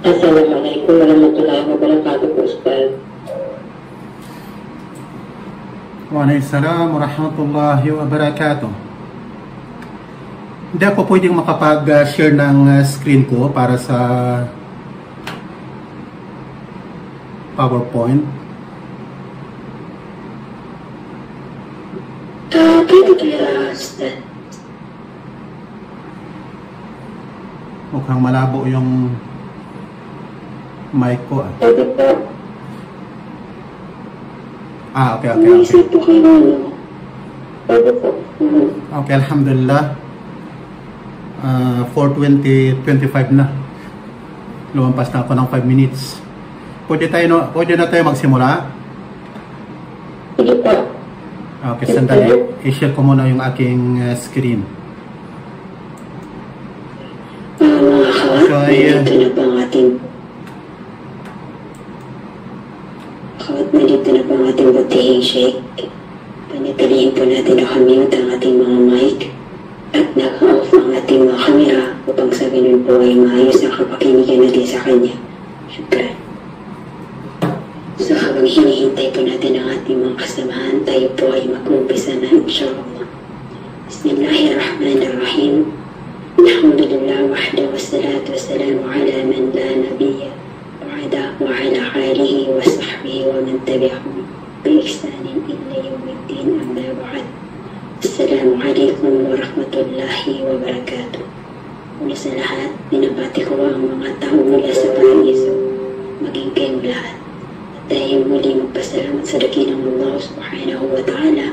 Assalamualaikum warahmatullahi wabarakatuh, Ustaz. Waalaikumsalam warahmatullahi wabarakatuh. Hindi ako pwedeng makapag-share ng screen ko para sa PowerPoint. Pwede kaya, Ustaz? Mukhang malabo yung mic ko. Pwede po. Okay. Naisip po kayo. Pwede po. Okay, alhamdulillah. 4:25 na. Lumampas na ako ng 5 minutes. Pwede na tayo magsimula? Sige po. Okay, sandali. I-share ko muna yung aking screen. Nandito na po ang ating butihing shake. Panitilihin po natin na kamute ang ating mga mic at naka-off ang ating mga kamera upang sa ganun po ay maayos ang kapakinigan natin sa kanya. Syukran. So habang hinihintay po natin ang ating mga kasamahan, tayo po ay mag-umpisa na insyaAllah. Bismillahirrahmanirrahim. Alhamdulillah wahda wassalatu wassalamu ala man la nabiyya ba'da wa ala alihi wa sahbihi wa man tabi'ahum bi ihsanin ila yawmiddin amma ba'd. Assalamu alaikum warahmatullahi wabarakatuh. Una sa lahat, binabati ko ang mga tao mula sa paraiso, maging kayong lahat. At tayo muli magpasalamat sa dakilang Allah subhanahu wa ta'ala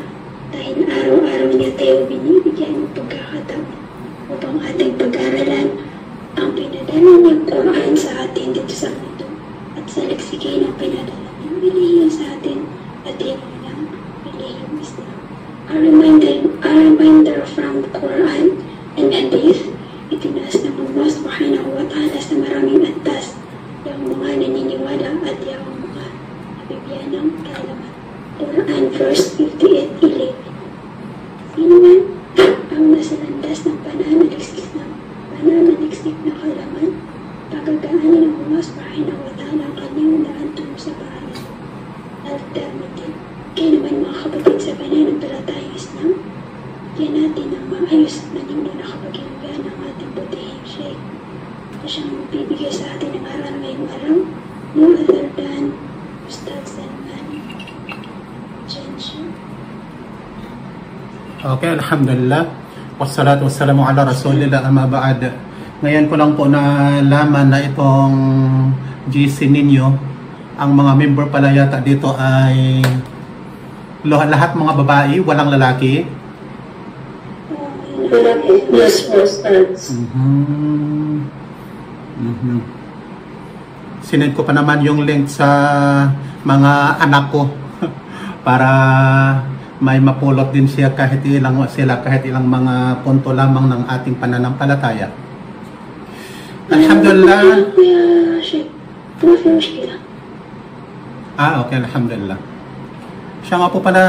dahil araw-araw niya tayo binibigyan ng pagkakataon upang ating pag-aralan ang pinadala niyang Quran sa atin dito sa mundo at sa leksikay ng pinadala niyang relihiyon sa atin at yun ang relihiyong Islam. A reminder from Quran and Hadith, itinaas ng Allah subhanahu wa ta'ala sa maraming antas yung mga naniniwala at yung mga nabibigyan ng kaalaman. Quran verse 58:11. Sino man ang nasa landas ng pananaliksik na kaalaman, pagagaanin ng Allah subhanahu wa ta'ala ang kanyang daan tungo sa paraiso. Alternative. Kaya naman mga kapatid sa pananampalatayang Islam, yan natin ang maayos at manimno na kapag-inugan ng ating butihing sheikh na siyang magbibigay sa atin ng aral ngayong araw, no other than Ustaz Salman Jenshu. Okay, alhamdulillah. Wassalatu wassalamu ala rasulillah amma ba'd. Ngayon ko lang po nalaman na itong GC ninyo, ang mga member pala yata dito ay lahat mga babae, walang lalaki. Yes, Ustaz. Sinend ko pa naman yung link sa mga anak ko para may mapulot din siya kahit ilang mga punto lamang ng ating pananampalataya. Alhamdulillah. Okay, alhamdulillah. Siya nga po pala,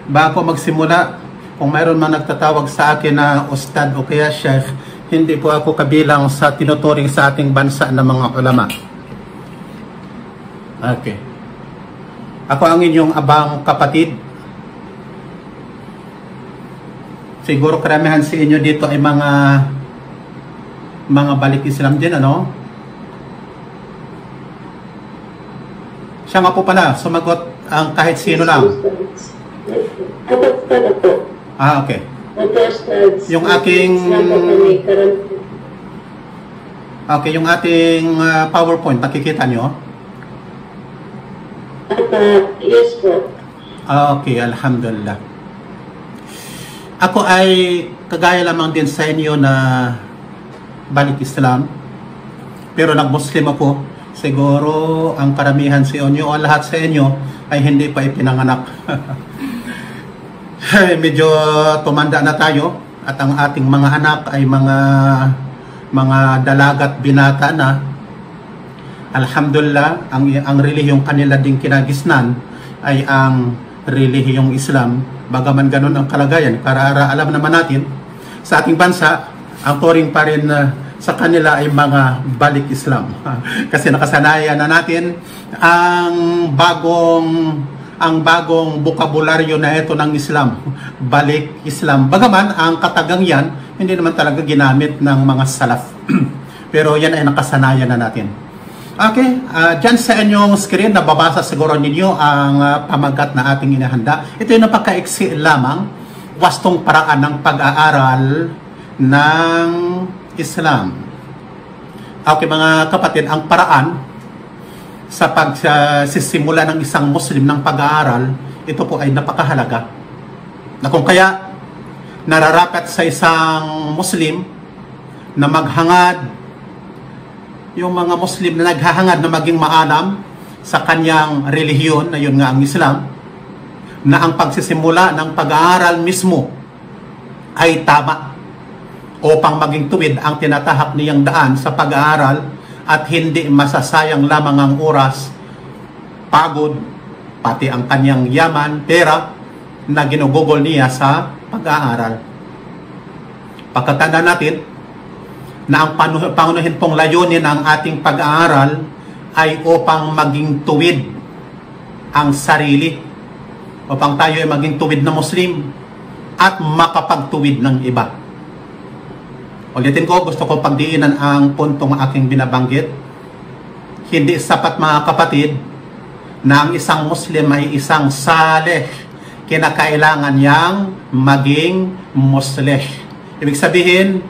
bago magsimula, kung mayroon man nagtatawag sa akin na ustad o kaya sheikh, hindi po ako kabilang sa tinuturing sa ating bansa ng mga ulama. Okay. Ako ang inyong abang kapatid. Siguro karamihan sa inyo dito ay mga balik Islam din, ano? Siya nga po pala, sumagot ang kahit sino lang. Okay. Yung aking PowerPoint, nakikita nyo? Yes po. Okay, alhamdulillah. Ako ay kagaya lamang din sa inyo na balik Islam, pero nag-Muslim ako. Siguro ang karamihan sa inyo o lahat sa inyo ay hindi pa ipinanganak. Medyo tumanda na tayo at ang ating mga anak ay mga dalagat binata na. Alhamdulillah, ang relihiyong kanila ding kinagisnan ay ang relihiyong Islam. Bagaman ganun ang kalagayan, para alam naman natin sa ating bansa, ang turing pa rin sa kanila ay mga balik Islam. Kasi nakasanayan na natin ang bagong bokabularyo na ito ng Islam, balik Islam. Bagaman ang katagang yan, hindi naman talaga ginamit ng mga salaf. Pero yan ay nakasanayan na natin. Okay, dyan sa inyong screen, nababasa siguro ninyo ang pamagat na ating inihanda. Ito yung napakaiksi lamang, wastong paraan ng pag-aaral ng Islam. Okay mga kapatid, ang paraan sa pagsisimula ng isang Muslim ng pag-aaral, ito po ay napakahalaga. Na kung kaya nararapat sa isang Muslim na maghangad, yung mga Muslim na naghahangad na maging maalam sa kanyang relihiyon, na yun nga ang Islam, na ang pagsisimula ng pag-aaral mismo ay tama upang maging tuwid ang tinatahak niyang daan sa pag-aaral at hindi masasayang lamang ang oras, pagod, pati ang kanyang yaman, pera na ginugugol niya sa pag-aaral. Pagkatanda natin na ang pangunahin pong layunin ng ating pag-aaral ay upang maging tuwid ang sarili, upang tayo ay maging tuwid na Muslim at makapagtuwid ng iba. Ulitin ko, gusto ko pagdiinan ang puntong aking binabanggit. Hindi sapat mga kapatid na ang isang Muslim ay isang saleh. Kinakailangan niyang maging musleh. Ibig sabihin,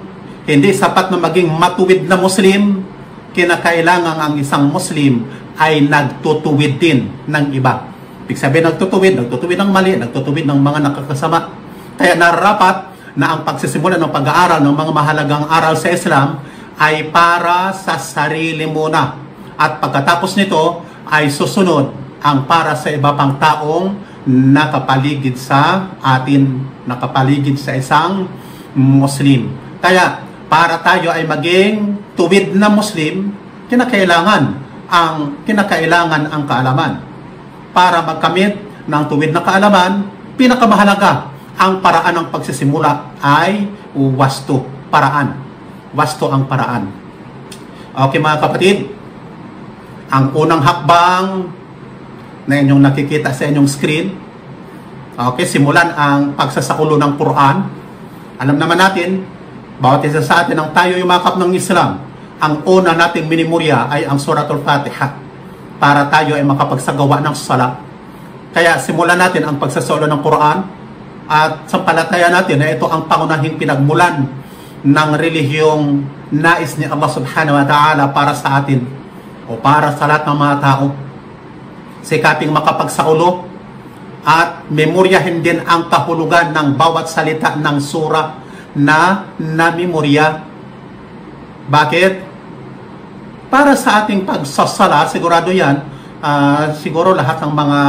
hindi sapat na maging matuwid na Muslim. Kinakailangan ang isang Muslim ay nagtutuwid din ng iba. Ibig sabihin, nagtutuwid ng mali, nagtutuwid ng mga nakakasama. Kaya nararapat na ang pagsisimula ng pag-aaral ng mga mahalagang aral sa Islam ay para sa sarili muna. At pagkatapos nito ay susunod ang para sa iba pang taong nakapaligid sa atin, nakapaligid sa isang Muslim. Kaya para tayo ay maging tuwid na Muslim, kinakailangan ang kaalaman. Para magkamit ng tuwid na kaalaman, pinakamahalaga ang paraan ng pagsisimula ay wasto, paraan. Wasto ang paraan. Okay mga kapatid, ang unang hakbang na inyong nakikita sa inyong screen, okay, simulan ang pagsasakulo ng Quran. Alam naman natin, bawat isa sa atin ang tayo yung makap ng Islam, ang una nating minimorya ay ang Suratul Fatiha para tayo ay makapagsagawa ng salat. Kaya simulan natin ang pagsasakulo ng Quran at sampalataya natin na ito ang pangunahing pinagmulan ng relihiyong nais ni Allah subhanahu wa ta'ala para sa atin o para sa lahat ng mga tao. Sikaping makapagsakulo at memoryahin din ang kahulugan ng bawat salita ng sura na namemorya. Bakit? Para sa ating pagsasala, sigurado yan, siguro lahat ng mga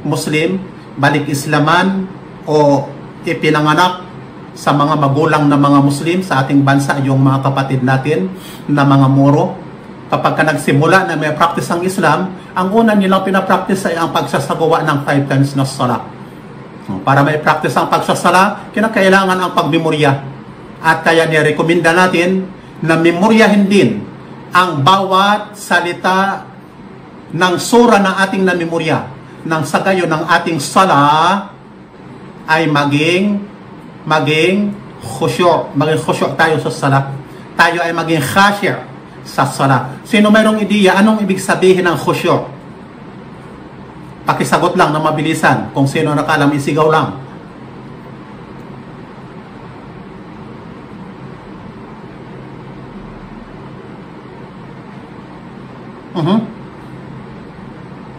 Muslim, balik Islaman o ipinanganak sa mga magulang na mga Muslim sa ating bansa, yung mga kapatid natin na mga Moro, kapag ka nagsimula na may practice ang Islam, ang una nilang pinapractice ay ang pagsasagawa ng 5 times na sala. Para may practice ang pagsasala, kinakailangan ang pagmemorya. At kaya nirekomenda natin na memoryahin din ang bawat salita ng sura na ating namemorya, nang sa gayon ng ating sala ay maging khusyu', maging khusyu' tayo sa salat. Tayo ay maging khashir sa salat. Sino mayroong ideya, anong ibig sabihin ng khusyu'? Pakisagot lang na mabilisan. Kung sino nakalam, isigaw lang.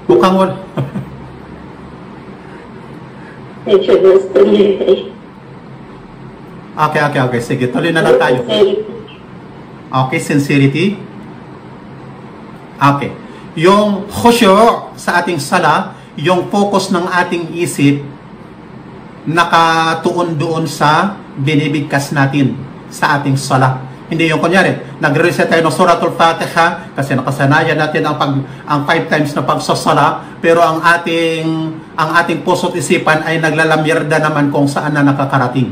Bukang wala. Okay. Sige, tuloy na lang tayo. Okay, sincerity. Okay. Yung khusyu' sa ating sala, yung focus ng ating isip nakatuon doon sa binibigkas natin sa ating sala. Hindi yung kunyari, nag-reset tayo ng Suratul Fatiha kasi nakasanayan natin ang 5 times na pagsasala, pero ang ating puso't isipan ay naglalamyerda naman kung saan na nakakarating.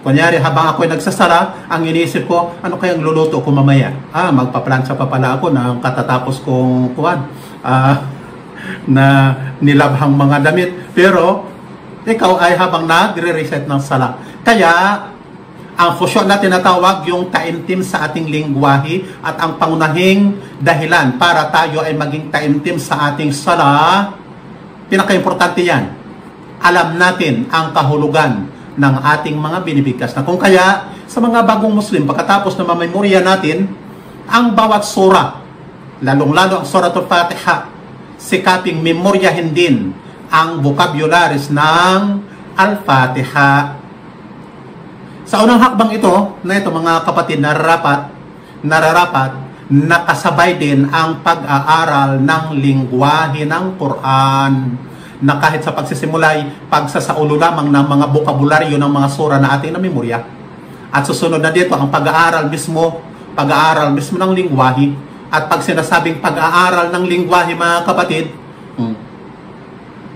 Kunyari, habang ako'y nagsasala, ang inisip ko, ano kayang luluto ko mamaya? Magpaplansya pa pala ako ng katatapos kong na nilabhang mga damit. Pero, ikaw ay habang nagre-reset ng sala. Kaya, ang khusyu na tinatawag yung taimtim sa ating lingwahe at ang pangunahing dahilan para tayo ay maging taimtim sa ating sala, pinaka-importante yan. Alam natin ang kahulugan ng ating mga binibigkas na. Kung kaya, sa mga bagong Muslim, pagkatapos na mamemorya natin, ang bawat sura, lalong-lalo ang Suratul Fatiha, sikaping memoryahin din ang vocabularies ng Al-Fatiha. Sa unang hakbang ito, na ito mga kapatid, nararapat, nakasabay din ang pag-aaral ng lingwahe ng Quran, na kahit sa pagsisimulay, pagsasaulo lamang ng mga bokabularyo ng mga sura na ating namemorya. At susunod na dito, ang pag-aaral mismo ng lingwahe. At pag sinasabing pag-aaral ng lingwahe, mga kapatid,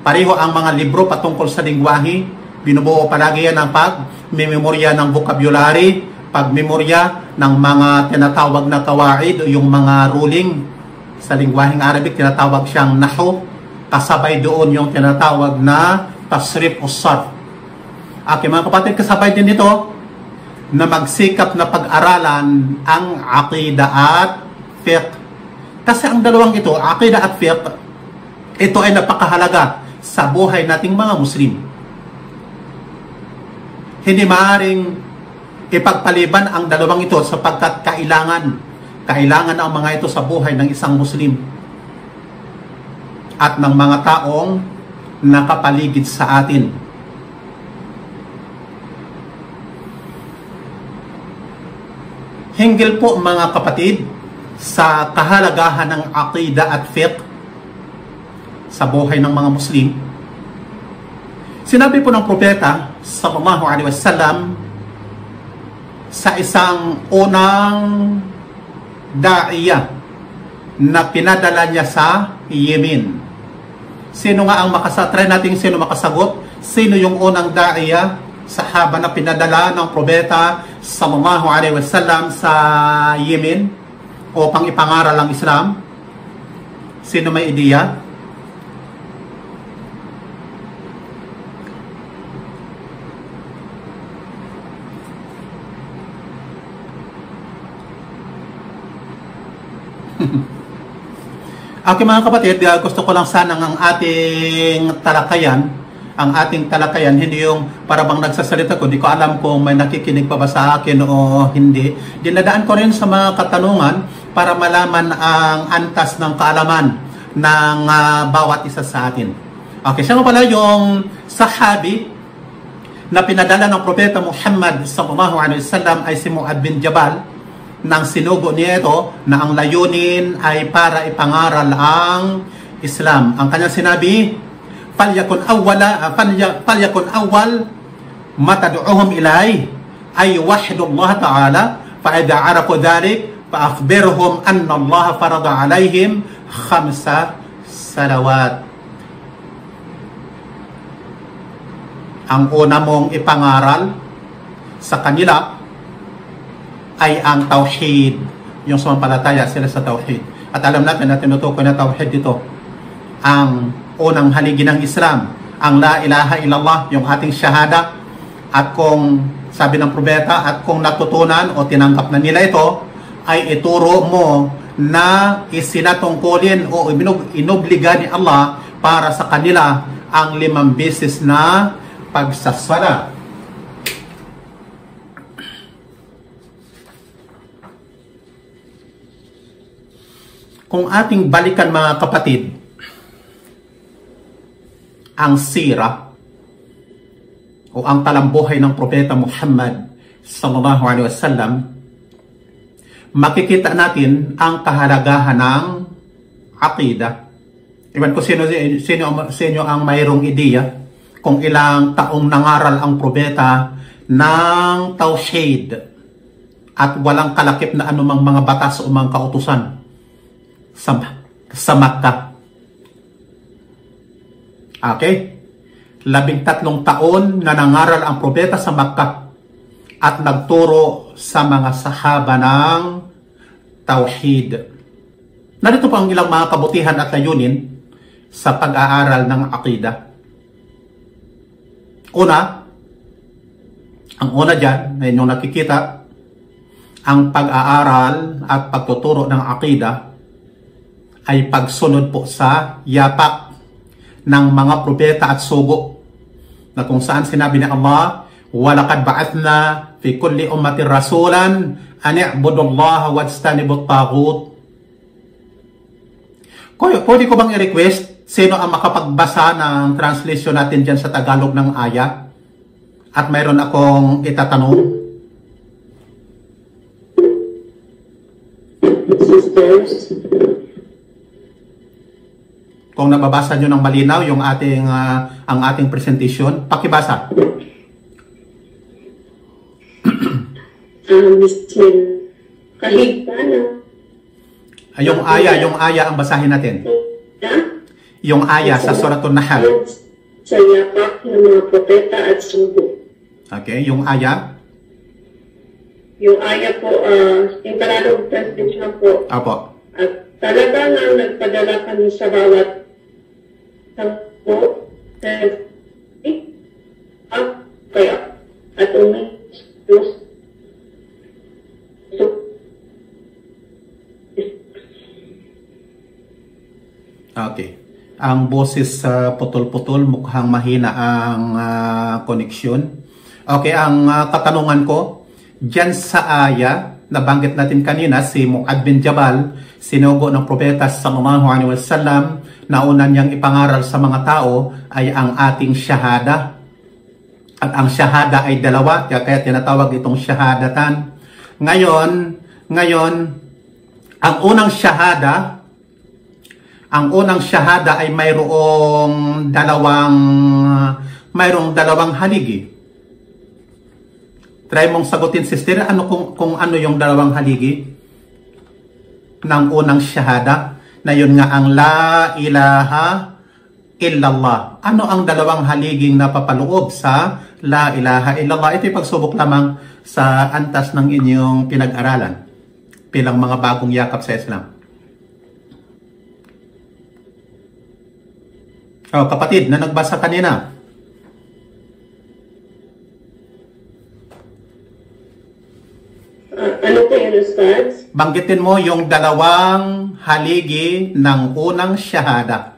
pareho ang mga libro patungkol sa lingwahe. Binubuo palagi yan ang pag-memorya ng vocabulary, pag-memorya ng mga tinatawag na kawaid, yung mga ruling sa lingwaheng Arabic, tinatawag siyang nahu. Kasabay doon yung tinatawag na tasrif o sarf. Mga kapatid, kasabay din ito na magsikap na pag-aralan ang aqida at fiqh. Kasi ang dalawang ito, aqida at fiqh, ito ay napakahalaga sa buhay nating mga Muslim. Hindi maaaring ipagpaliban ang dalawang ito sapagkat kailangan ang mga ito sa buhay ng isang Muslim at ng mga taong nakapaligid sa atin. Hinggil po mga kapatid sa kahalagahan ng aqida at fiqh sa buhay ng mga Muslim. Sinabi po ng propeta sallallahu alaihi wasallam sa isang unang da'iya na pinadala niya sa Yemen. Sino nga ang try natin sino makasagot? Sino yung unang da'iya, sahaba na pinadala ng propeta sallallahu alaihi wasallam sa Yemen upang ipangaral ang Islam? Sino may ideya? Mga kapatid, gusto ko lang sana ang ating talakayan, hindi yung parabang nagsasalita ko, di ko alam kung may nakikinig pa ba sa akin o hindi. Dinadaan ko rin sa mga katanungan para malaman ang antas ng kaalaman ng bawat isa sa atin. Siya nga pala yung sahabi na pinadala ng propeta Muhammad sallallahu alaihi wasallam ay si Mu'adh bin Jabal, nang sinugo niya ito na ang layunin ay para ipangaral ang Islam. Ang kanyang sinabi, falyakun awwal matad'uhum ilay ay wahdullah ta'ala fa idza arafu dhalik fa akhbirhum anna Allah farada alaihim 5 salawat. Ang una mong ipangaral sa kanila ay ang tauhid, yung sumampalataya sila sa tauhid. At alam natin na tinutukoy na tauhid dito ang unang haligi ng Islam, ang la ilaha illallah, yung ating shahada. At kung sabi ng propeta, at kung natutunan o tinanggap na nila ito, ay ituro mo na isinatungkulin o inobliga ni Allah para sa kanila ang 5 beses na pagsasala. Kung ating balikan mga kapatid, ang sira o ang talambuhay ng propeta Muhammad sallallahu alaihi wasallam, makikita natin ang kahalagahan ng aqida. Iwan ko sino ang mayroong ideya kung ilang taong nangaral ang propeta ng tauhid at walang kalakip na anumang mga batas o mga kautusan sa Makkah. 13 taon na nangaral ang propeta sa Makkah. at nagturo sa mga sahaba ng tauhid. Narito po ang ilang mga kabutihan at layunin sa pag-aaral ng aqida. Ang una dyan, na inyong nakikita, ang pag-aaral at pagtuturo ng aqida ay pagsunod po sa yapak ng mga propeta at sugo, na kung saan sinabi ni Allah, وَلَقَدْ بَعَثْنَا فِي كُلِّ أُمَّةٍ رَسُولًا أَنِ اعْبُدُوا اللَّهَ وَاجْتَنِبُوا الطَّاغُوتَ. Pwede ko bang i-request sino ang makapagbasa ng translation natin dyan sa Tagalog ng aya? At mayroon akong itatanong. Sisters, Kung nababasa nyo ng malinaw yung ang ating presentation, pakibasa. kahit paano. Yung aya ang basahin natin. Yung aya sa Suratul Nahl. Sa yapak ng mga propeta at sugo. Okay, yung aya. Yung aya po, yung Tagalog translation po. Apo. At talaga nga nagpadala kami sa bawat tangko kaya at umilos. Okay. Ang boses putol-putol, mukhang mahina ang koneksyon. Okay, ang katanungan ko, dyan sa aya, nabanggit natin kanina, si Mu'adh bin Jabal, sinugo ng propeta sallallahu alaihi wasallam, na una niyang ipangaral sa mga tao ay ang ating syahada. At ang syahada ay dalawa, kaya tinatawag itong syahadatan. Ngayon, ang unang syahada ay mayroong dalawang haligi. Try mong sagutin, sister, kung ano yung dalawang haligi ng unang syahada, na yun nga ang la ilaha illallah. Ano ang dalawang haliging napapaloob sa la ilaha illallah? Ito'y pagsubok lamang sa antas ng inyong pinag-aralan bilang mga bagong yakap sa Islam. Kapatid na nagbasa kanina. Ano po yun, Ustaz? Banggitin mo yung dalawang haligi ng unang syahada.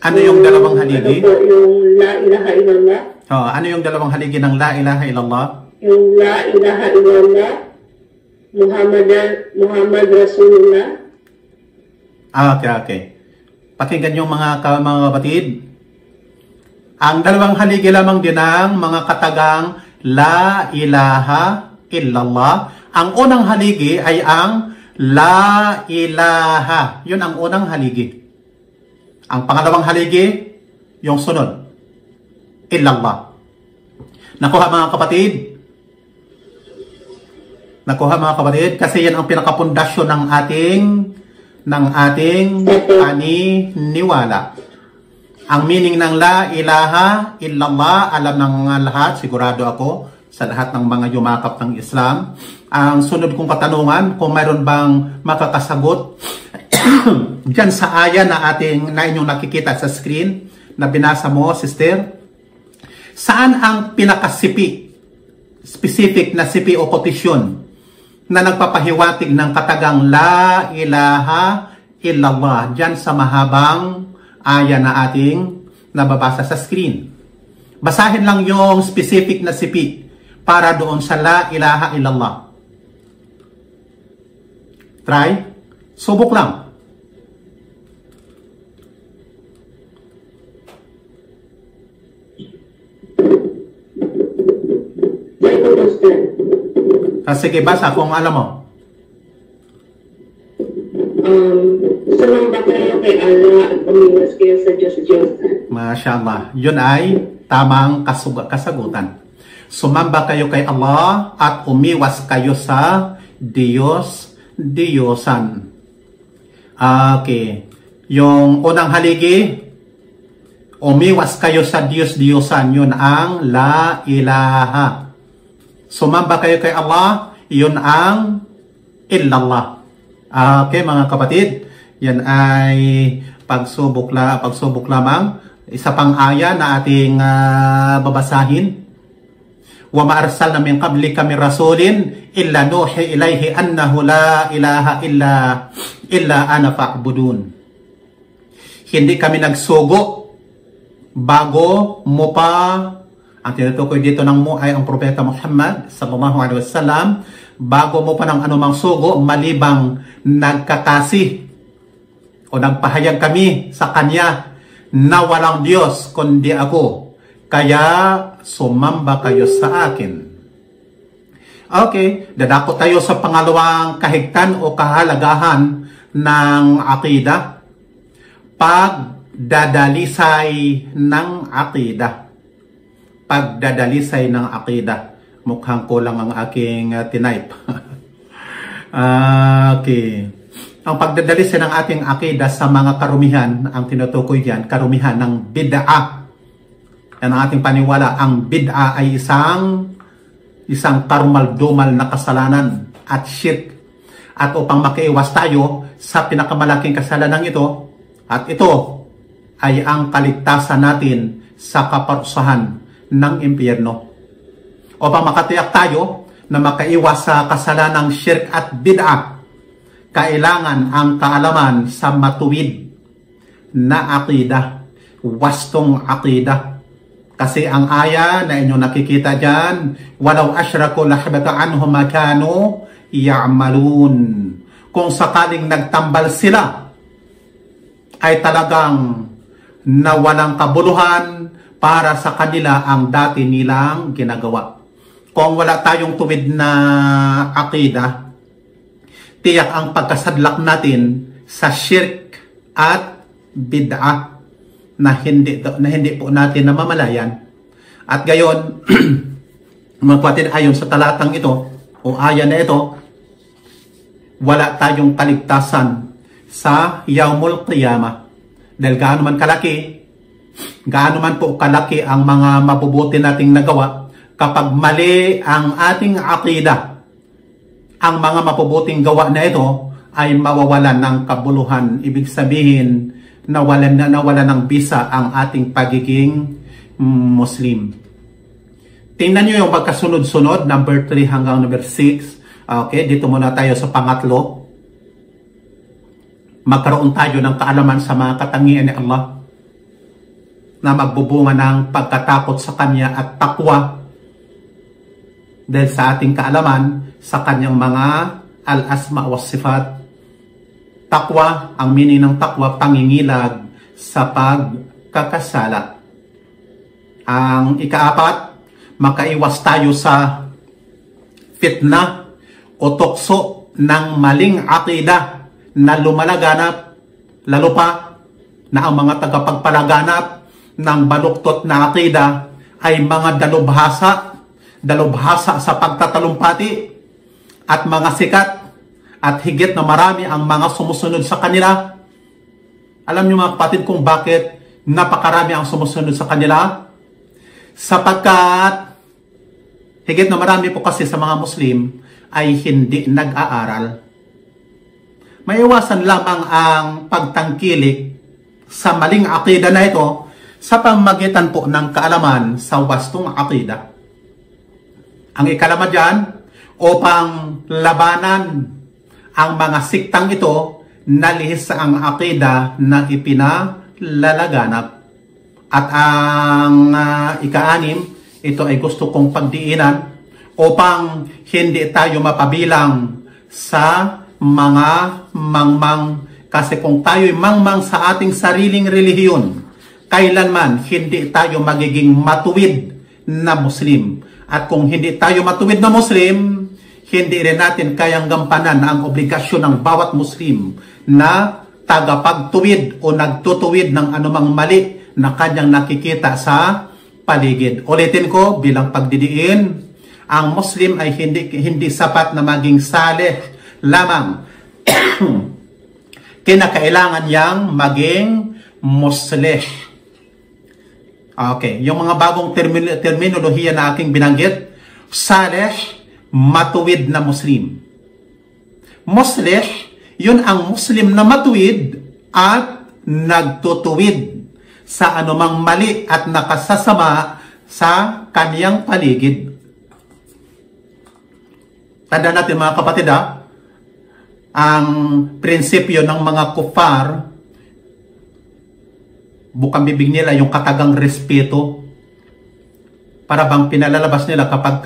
Ano yung dalawang haligi? Ano po yung la ilaha illallah? Ano yung dalawang haligi ng la ilaha illallah? Yung la ilaha illallah, Muhammad Rasulullah. Okay. Pakinggan yung mga kapatid. Ang dalawang haligi lamang din ng mga katagang la ilaha illallah. Ang unang haligi ay ang la ilaha. Yun ang unang haligi. Ang pangalawang haligi, yung sunod, illallah. Nakuha mga kapatid? Kasi yan ang pinakapundasyon ng ating paniniwala. Ang meaning ng la ilaha illallah, alam ng lahat, sigurado ako, sa lahat ng mga yumakap ng Islam. Ang sunod kong katanungan, kung mayroon bang makakasagot dyan sa aya na inyong nakikita sa screen, na binasa mo, sister, saan ang pinakasipi, specific na sipi o kotisyon na nagpapahiwatig ng katagang la ilaha illallah dyan sa mahabang aya na ating nababasa sa screen? Basahin lang yung specific na sipi para doon sa la ilaha illallah. Try. Subok lang. Sige, basa kung alam mo. Sumamba kayo kay Allah at umiwas kayo sa Diyos-Diyosan. Mashallah. Yun ay tamang kasagutan. Sumamba kayo kay Allah at umiwas kayo sa Diyos-Diyosan. Okay. Yung unang haligi Umiwas kayo sa Diyos-Diyosan, yun ang la ilaha. Sumamba kayo kay Allah, yun ang illallah. Okay mga kapatid, yan ay pagsubok lamang. Isa pang aya na ating babasahin. Wa ma arsalna min qablika min rasulin illa nuhi ilayhi annahu la ilaha illa ana fa'budun. Hindi kami nagsugo bago mo pa, ang tinutukoy dito ng mo ay ang propeta Muhammad sallallahu alaihi wasallam, bago mo pa ng anumang sugo malibang nagkakasi o nagpahayag kami sa kanya na walang Diyos kundi ako, kaya sumamba kayo sa akin. Okay, dadako tayo sa pangalawang kahigtan o kahalagahan ng aqida. Pagdadalisay ng aqida. Pagdadalisay ng aqida. Mukhang kulang ang aking tinype. Okay. Ang pagdadalisay ng ating aqida sa mga karumihan, ang tinutukoy diyan, karumihan ng bid'ah. Yan ang ating paniwala. Ang bid'ah ay isang karumal-dumal na kasalanan at shirk. At upang makiiwas tayo sa pinakamalaking kasalanan ito, at ito ay ang kaligtasan natin sa kaparusahan ng impyerno. Upang makatiyak tayo na makaiwas sa kasalanang shirk at bid'ah, kailangan ang kaalaman sa matuwid na aqida, wastong aqida. Kasi ang aya na inyong nakikita dyan, walau asyraku lahabata anhum ma kanu ya'malun. Kung sakaling nagtambal sila, ay talagang nawalang kabuluhan para sa kanila ang dati nilang ginagawa. Kung wala tayong tuwid na aqida, tiyak ang pagkasadlak natin sa shirk at bid'ah na hindi po natin namamalayan. At gayon, mga kapatid, ayon sa talatang ito o aya na ito, wala tayong kaligtasan sa Yaumul Qiyamah. Dahil gaano man po kalaki ang mga mabubuti nating nagawa, kapag mali ang ating aqida, ang mga mabubuting gawa na ito ay mawawalan ng kabuluhan. Ibig sabihin, nawalan ng bisa ang ating pagiging Muslim. Tingnan nyo yung magkasunod-sunod, number 3 hanggang number 6. Okay, dito muna tayo sa pangatlo. Magkaroon tayo ng kaalaman sa mga katangian ni Allah na magbubunga ng pagkatakot sa Kanya at takwa dahil sa ating kaalaman sa Kanyang mga al-asma wa sifat. Takwa, ang meaning ng takwa, pangingilag sa pagkakasala. Ang ikaapat, makaiwas tayo sa fitna o tukso ng maling aqida na lumalaganap, lalo pa na ang mga tagapagpalaganap ng baluktot na aqida ay mga dalubhasa sa pagtatalumpati at mga sikat at higit na marami ang mga sumusunod sa kanila. Alam niyo mga kapatid kung bakit napakarami ang sumusunod sa kanila? Sapagkat higit na marami po kasi sa mga Muslim ay hindi nag-aaral. Maiwasan lamang ang pagtangkilik sa maling aqida na ito sa pamamagitan po ng kaalaman sa wastong aqida. Ang ikalama dyan, upang labanan ang mga siktang ito na lihis sa ang aqida na ipinalalaganap. At ang ika-6, ito ay gusto kong pagdiinan upang hindi tayo mapabilang sa mga mangmang, kasi kung tayo'y mangmang sa ating sariling relihiyon, kailanman hindi tayo magiging matuwid na Muslim. At kung hindi tayo matuwid na Muslim, hindi rin natin kayang gampanan ang obligasyon ng bawat Muslim na tagapagtuwid o nagtutuwid ng anumang mali na kanyang nakikita sa paligid. Ulitin ko bilang pagdidiin, ang Muslim ay hindi sapat na maging saleh lamang. Kinakailangan niyang maging muslih. Okay, yung mga bagong terminolohiya na aking binanggit, salih, matuwid na Muslim. Muslih, yun ang Muslim na matuwid at nagtutuwid sa anumang mali at nakasasama sa kaniyang paligid. Tanda natin mga kapatid, ang prinsipyo ng mga kufar, bukang bibig nila yung katagang respeto. Para bang pinalalabas nila kapag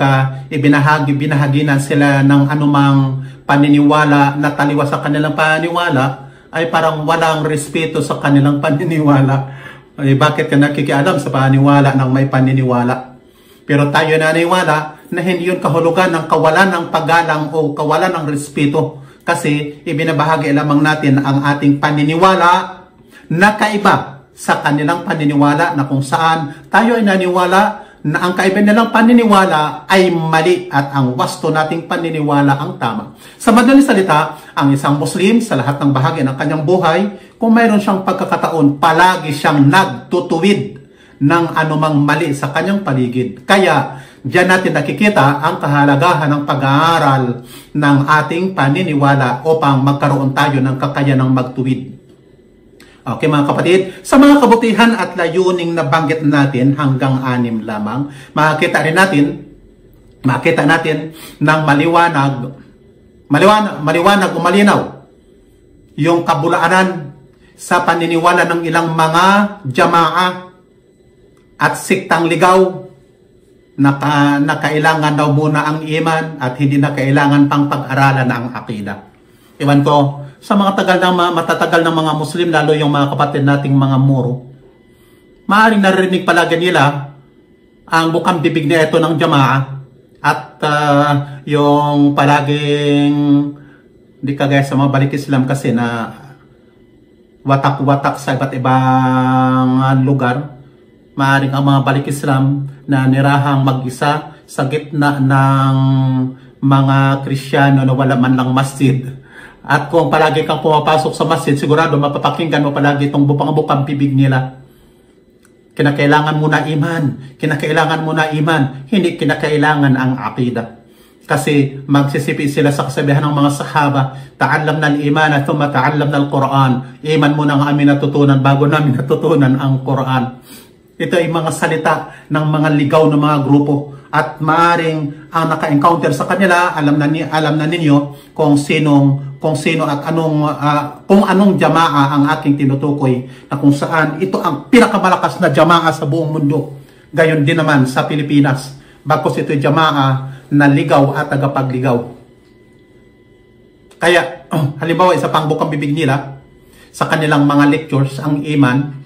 binahaginan sila ng anumang paniniwala na taliwas sa kanilang paniniwala, ay parang walang respeto sa kanilang paniniwala. Ay, bakit ka nakikialam sa paniniwala ng may paniniwala? Pero tayo naniniwala na hindi yun kahulugan ng kawalan ng paggalang o kawalan ng respeto. Kasi ibinabahagi lamang natin ang ating paniniwala na kaiba sa kanilang paniniwala, na kung saan tayo ay naniwala na ang kaiba nilang paniniwala ay mali at ang wasto nating paniniwala ang tama. Sa madaling salita, ang isang Muslim sa lahat ng bahagi ng kanyang buhay, kung mayroon siyang pagkakataon, palagi siyang nagtutuwid ng anumang mali sa kanyang paligid. Kaya diyan natin nakikita ang kahalagahan ng pag-aaral ng ating paniniwala upang magkaroon tayo ng kakayanang magtuwid. Okay mga kapatid, sa mga kabutihan at layuning nabanggit natin hanggang 6 lamang, makita natin ng maliwanag o malinaw yung kabulaanan sa paniniwala ng ilang mga jamaah at siktang ligaw na kailangan daw muna ang iman at hindi na kailangan pang pag-aralan ang akida. Iwan ko, sa mga matatagal ng mga Muslim, lalo yung mga kapatid nating mga Moro, maaaring narinig palagi nila ang bukang bibig na ito ng jamaah at yung palaging di kagaya sa mga balik Islam kasi na watak-watak sa iba't ibang lugar. Maaaring ang mga balik Islam na nirahang mag-isa sa gitna ng mga Kristiyano na wala man lang masjid. At kung palagi kang pumapasok sa masjid, sigurado mapapakinggan mo palagi itong bukang bibig nila. Kinakailangan mo na iman. Kinakailangan mo na iman. Hindi kinakailangan ang aqida. Kasi magsisipi sila sa kasabihan ng mga sahaba, ta'allam na al-iman at thumma ta'allam na al-Quran. Iman mo na ang amin natutunan bago namin natutunan ang Quran. Ito ay mga salita ng mga ligaw na mga grupo. At maaring ang naka-encounter sa kanila, alam na ninyo kung sino at kung anong jamaa ang aking tinutukoy, na kung saan ito ang pinakamalakas na jamaa sa buong mundo. Gayon din naman sa Pilipinas, bagkus ito jamaa na ligaw at tagapagligaw. Kaya halimbawa isa pang bukang bibig nila sa kanilang mga lectures, ang iman,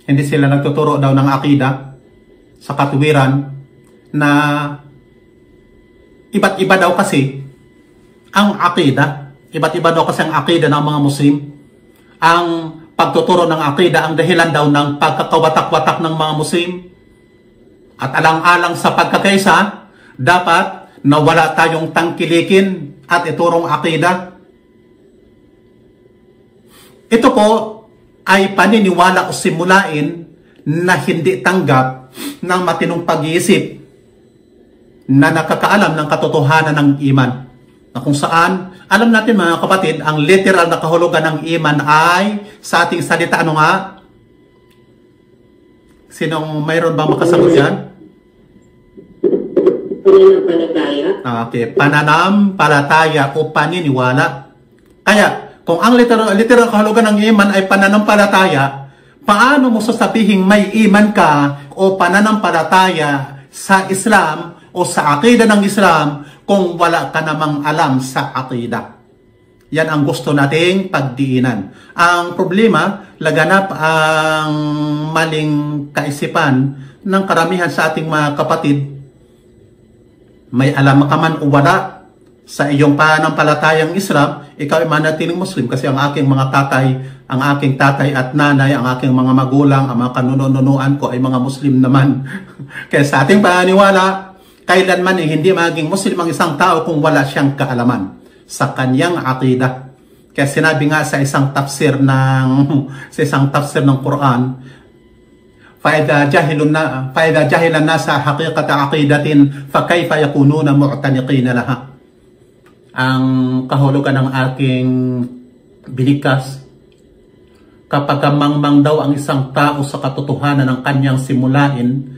hindi sila nagtuturo daw ng akida sa katuwiran na iba't iba daw kasi ang akida. Iba't iba daw kasi ang akida ng mga Muslim. Ang pagtuturo ng akida ang dahilan daw ng pagkakawatak-watak ng mga Muslim. At alang-alang sa pagkakaisa, dapat na wala tayong tangkilikin at iturong akida. Ito po ay paniniwala o simulain na hindi tanggap ng matinong pag-iisip na nakakaalam ng katotohanan ng iman. Na kung saan, alam natin mga kapatid, ang literal na kahulugan ng iman ay sa ating salita, ano nga? Sinong mayroon ba makasagot yan? Pananampalataya. Okay, pananampalataya o paniniwala. Kaya, kung ang literal kahulugan ng iman ay pananampalataya, paano mo sasabihin may iman ka o pananampalataya sa Islam o sa akida ng Islam kung wala ka namang alam sa akida? Yan ang gusto nating pagdiinan. Ang problema, laganap ang maling kaisipan ng karamihan sa ating mga kapatid. May alam ka man o wala sa iyong pananampalatayang Islam, ikaw ay manatiling Muslim kasi ang aking tatay at nanay, ang aking mga magulang, ang mga kanununuan ko ay mga Muslim naman. Kaya sa ating paniniwala, kailanman hindi maging Muslim ang isang tao kung wala siyang kaalaman sa kanyang akida. Kaya sinabi nga sa isang tafsir ng Quran, فإذا جهل الناس حقيقة عقيدة فكيف يكونون معتنقين لها. Ang kahulugan ng aking binikas, kapag mangmang daw ang isang tao sa katotohanan ng kanyang simulain,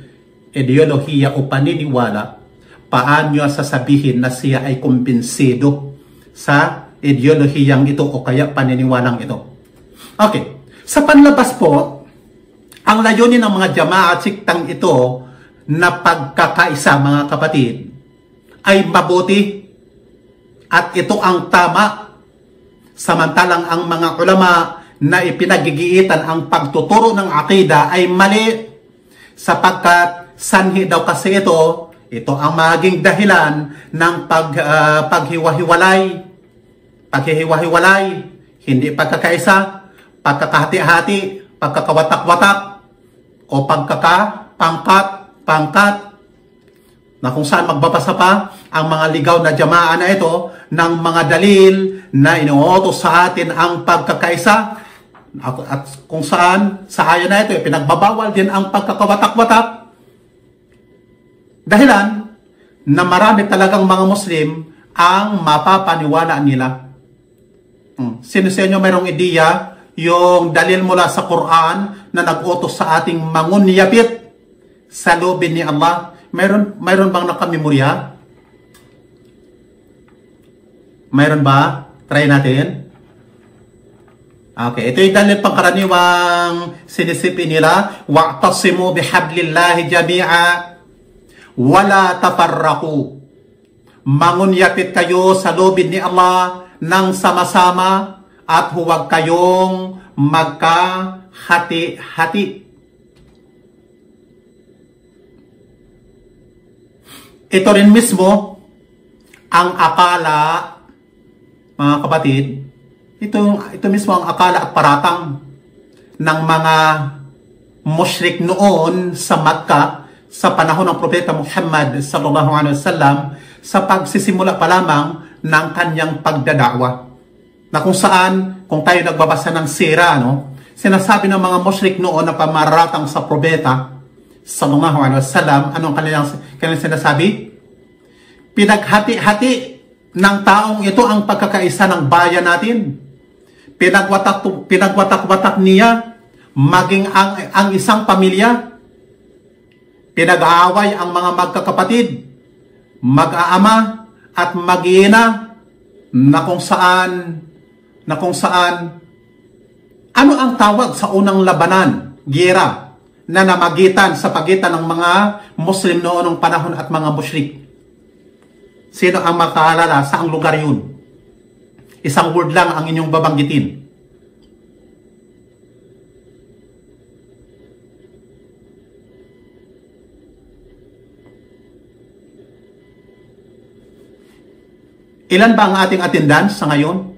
ideolohiya o paniniwala, paano sasabihin na siya ay kumbinsido sa ideolohiyang ito o kaya paniniwalang ito? Okay, sa panlabas po, ang layunin ng mga jamaat siktang ito na pagkakaisa, mga kapatid, ay mabuti at ito ang tama. Samantalang ang mga ulama na ipinagigiitan ang pagtuturo ng akida ay mali, sapagkat sanhi daw kasi ito ang maging dahilan ng paghiwa-hiwalay, hindi pagkakaisa, pagkakahati-hati, pagkakawatak-watak, o pangkat, na kung saan magbabasa pa ang mga ligaw na jamaa na ito ng mga dalil na inuutos sa atin ang pagkakaisa, at kung saan sa ayon na ito pinagbabawal din ang pagkakawatak-watak. Dahilan na marami talagang mga Muslim ang mapapaniwala nila. Sino sa inyo mayroong ideya yung dalil mula sa Quran na nag-utos sa ating mangunyapit sa lubin ni Allah? Mayroon bang nakamemorya? Mayroon ba? Try natin. Okay, ito yung dalil pangkaraniwang sinisipin nila. Wa'tasimu bihablillahi jami'a wala tafarraqu. Mangunyapit kayo sa lubin ni Allah ng sama-sama at huwag kayong magkahati-hati. Ito rin mismo ang akala, mga kapatid, ito mismo ang akala at paratang ng mga musyrik noon sa Makkah sa panahon ng Propeta Muhammad sallallahu alaihi wasallam, sa pagsisimula pa lamang ng kanyang pagdadakwa. Na kung saan, kung tayo nagbabasa ng sira, sinasabi ng mga musyrik noon na pamaratang sa Propeta sallallahu alaihi wasallam, anong kanilang sinasabi? Pinaghati-hati ng taong ito ang pagkakaisa ng bayan natin. Pinagwatak-watak niya maging ang isang pamilya. Pinag-aaway ang mga magkakapatid, mag-aama at mag-ina, na kung saan ano ang tawag sa unang labanan, giyera, na namagitan sa pagitan ng mga Muslim noon ng panahon at mga musyrik? Sino ang makaalala saang lugar yun? Isang word lang ang inyong babanggitin. Ilan ba ang ating attendance sa ngayon?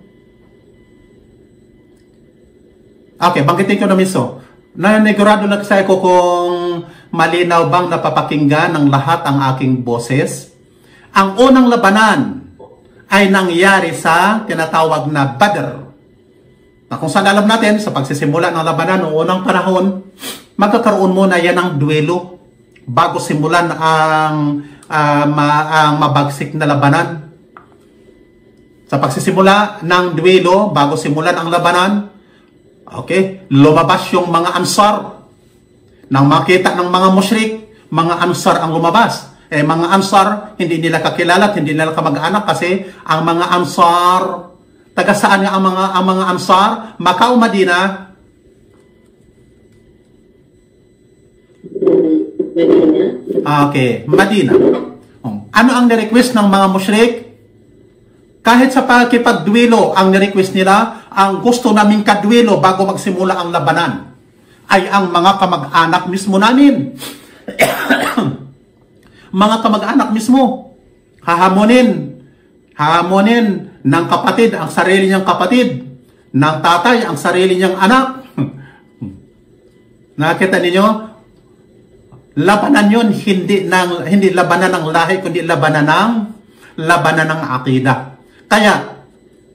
Okay, banggitin ko na miso. Nanigurado na kasi ako kung malinaw bang napapakinggan ng lahat ang aking boses. Ang unang labanan ay nangyari sa tinatawag na Badr. Na kung saan alam natin, sa pagsisimula ng labanan noong unang panahon, magkakaroon muna yan ng duelo bago simulan ang mabagsik na labanan. Sa pagsisimula ng duelo, bago simulan ang labanan, okay, lumabas yung mga Ansar. Nang makita ng mga musyrik, mga Ansar ang lumabas. Mga Ansar, hindi nila kakilala at hindi nila kamag-anak kasi ang mga Ansar, taga saan nga ang mga Ansar? Macau, Madina? Madina. Okay, Madina. Ano ang nirequest ng mga musyrik? Kahit sa pakipagduelo, ang nirequest nila, ang gusto naming kadwelo bago magsimula ang labanan ay ang mga kamag-anak mismo namin. Mga kamag-anak mismo, hahamonin ng kapatid ang sarili niyang kapatid, ng tatay ang sarili niyang anak. Nakita ninyo? Labanan yun, hindi labanan ng lahi, kundi labanan ng akida. Kaya,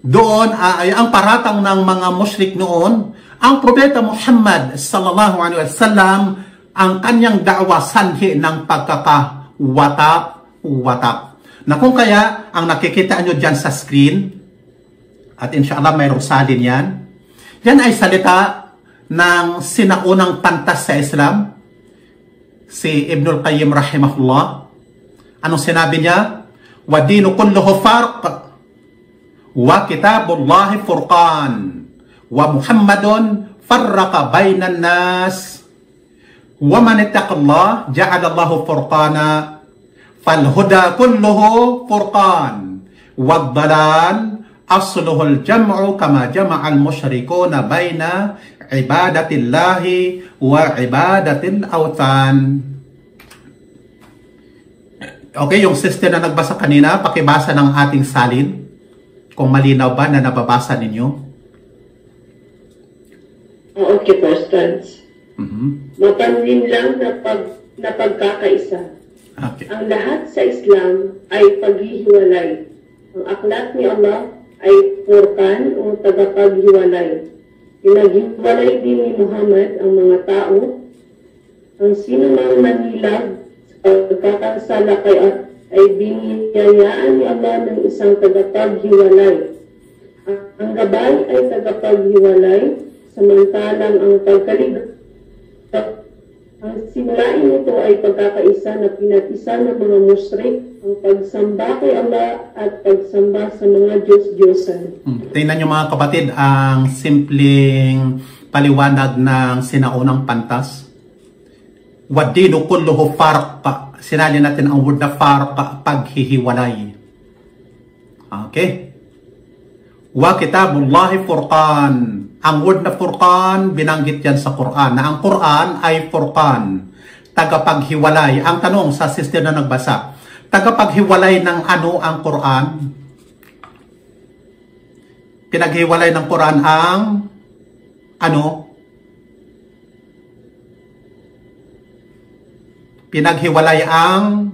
doon ay ang paratang ng mga musyrik noon, ang Propeta Muhammad sallallahu alaihi wasallam, ang kanyang da'wa sanhi ng pagkakawatak-watak. Na kung kaya, ang nakikita nyo dyan sa screen, at inshallah mayroong salin yan, yan ay salita ng sinaunang pantas sa Islam, si Ibnul Qayyim rahimahullah. Anong sinabi niya? وَدِينُ كُلُّهُ فَرْقٍ وَكِتَابُ اللَّهِ فُرْقَانٍ وَمُحَمَّدٌ فَرَّقَ بَيْنَ النَّاسِ وَمَنِ اتَّقَ اللَّهَ جَعَلَ اللَّهُ فُرْقَانًا فَالْهُدَى كُلُّهُ فُرْقَانٌ وَالضَّلَالُ أَصْلُهُ الْجَمْعُ كَمَا جَمَعَ الْمُشْرِكُونَ بَيْنَ عِبَادَةِ اللَّهِ وَعِبَادَةِ الْأَوْثَانِ. Okay, yung sister na nagbasa kanina, pakibasa ng ating salin. Kung malinaw ba na nababasa ninyo? Okay, first stance. Mapansin lang na pagkakaisa. Okay. Ang lahat sa Islam ay paghihiwalay. Ang aklat ni Allah ay Furqan o tagapaghiwalay. Pinaghiwalay din ni Muhammad ang mga tao. Ang sino mang nanilag pagkakasala kay ay biniyayaan ni Allah ng isang tagapaghiwalay. Ang gabay ay tagapaghiwalay, samantalang ang pagkaligtas, ang simulain nito ay pagkakaisa na pinag-isa ng mga musyrik, ang pagsamba kay Allah at pagsamba sa mga Diyos-Diyosan. Tingnan nyo mga kapatid ang simpleng paliwanag ng sinaunang pantas. وَالدِّينُ كُلُّهُ فَرْقٍ. Sinali natin ang word na farq, paghihiwalay. Okay? وَكِتَابُ اللَّهِ فُرْقَانٍ. Ang word na Furqan, binanggit yan sa Quran, na ang Quran ay Furqan, tagapaghiwalay. Ang tanong sa sister na nagbasa, tagapaghiwalay ng ano ang Quran? Pinaghiwalay ng Quran ang ano? Pinaghiwalay ang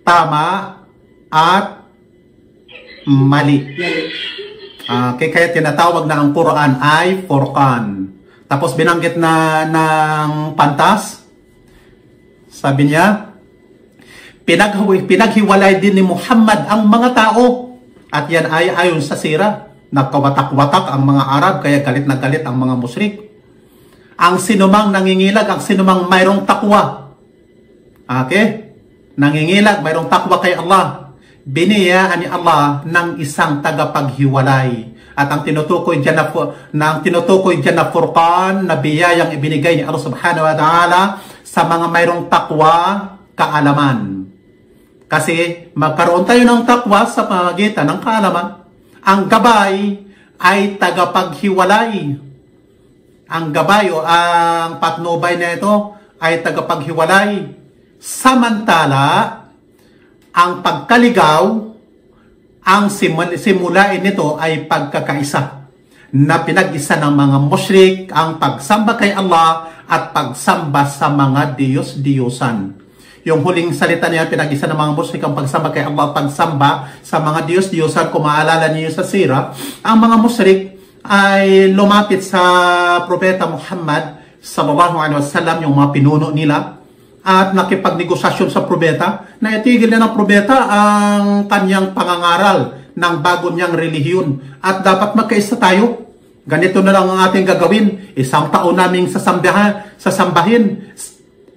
tama at mali. Kaya tinatawag na ang Quran ay Furqan. Tapos binanggit na ng pantas, sabi niya, pinaghiwalay din ni Muhammad ang mga tao. At yan ay ayon sa sira. Nagkawatak-watak ang mga Arab, kaya galit na galit ang mga musyrik. Ang sinumang nangingilag, ang sinumang mayroong takwa. Okay? Nangingilag, mayroong takwa kay Allah. Biniyaan ni Allah ng isang tagapaghiwalay. At ang tinutukoy dyan na Furqan, na biyayang ibinigay ni Allah subhanahu wa ta'ala sa mga mayroong takwa, kaalaman. Kasi magkaroon tayo ng takwa sa pamagitan ng kaalaman. Ang gabay ay tagapaghiwalay. Ang gabay o ang patnubay na ito ay tagapaghiwalay. Samantala, ang pagkaligaw, ang simulain nito ay pagkakaisa na pinag-isa ng mga musyrik, ang pagsamba kay Allah at pagsamba sa mga Diyos-Diyosan. Yung huling salita niya, pinag-isa ng mga musyrik ang pagsamba kay Allah at pagsamba sa mga Diyos-Diyosan. Kung maalala niyo sa sira, ang mga musyrik ay lumapit sa Propeta Muhammad sallallahu alaihi wasallam, yung mga pinuno nila, at nakipagnegosasyon sa propeta na itigil na ng propeta ang kanyang pangangaral ng bago niyang relihiyon at dapat magkaisa tayo. Ganito na lang ang ating gagawin. Isang taon naming sasambahin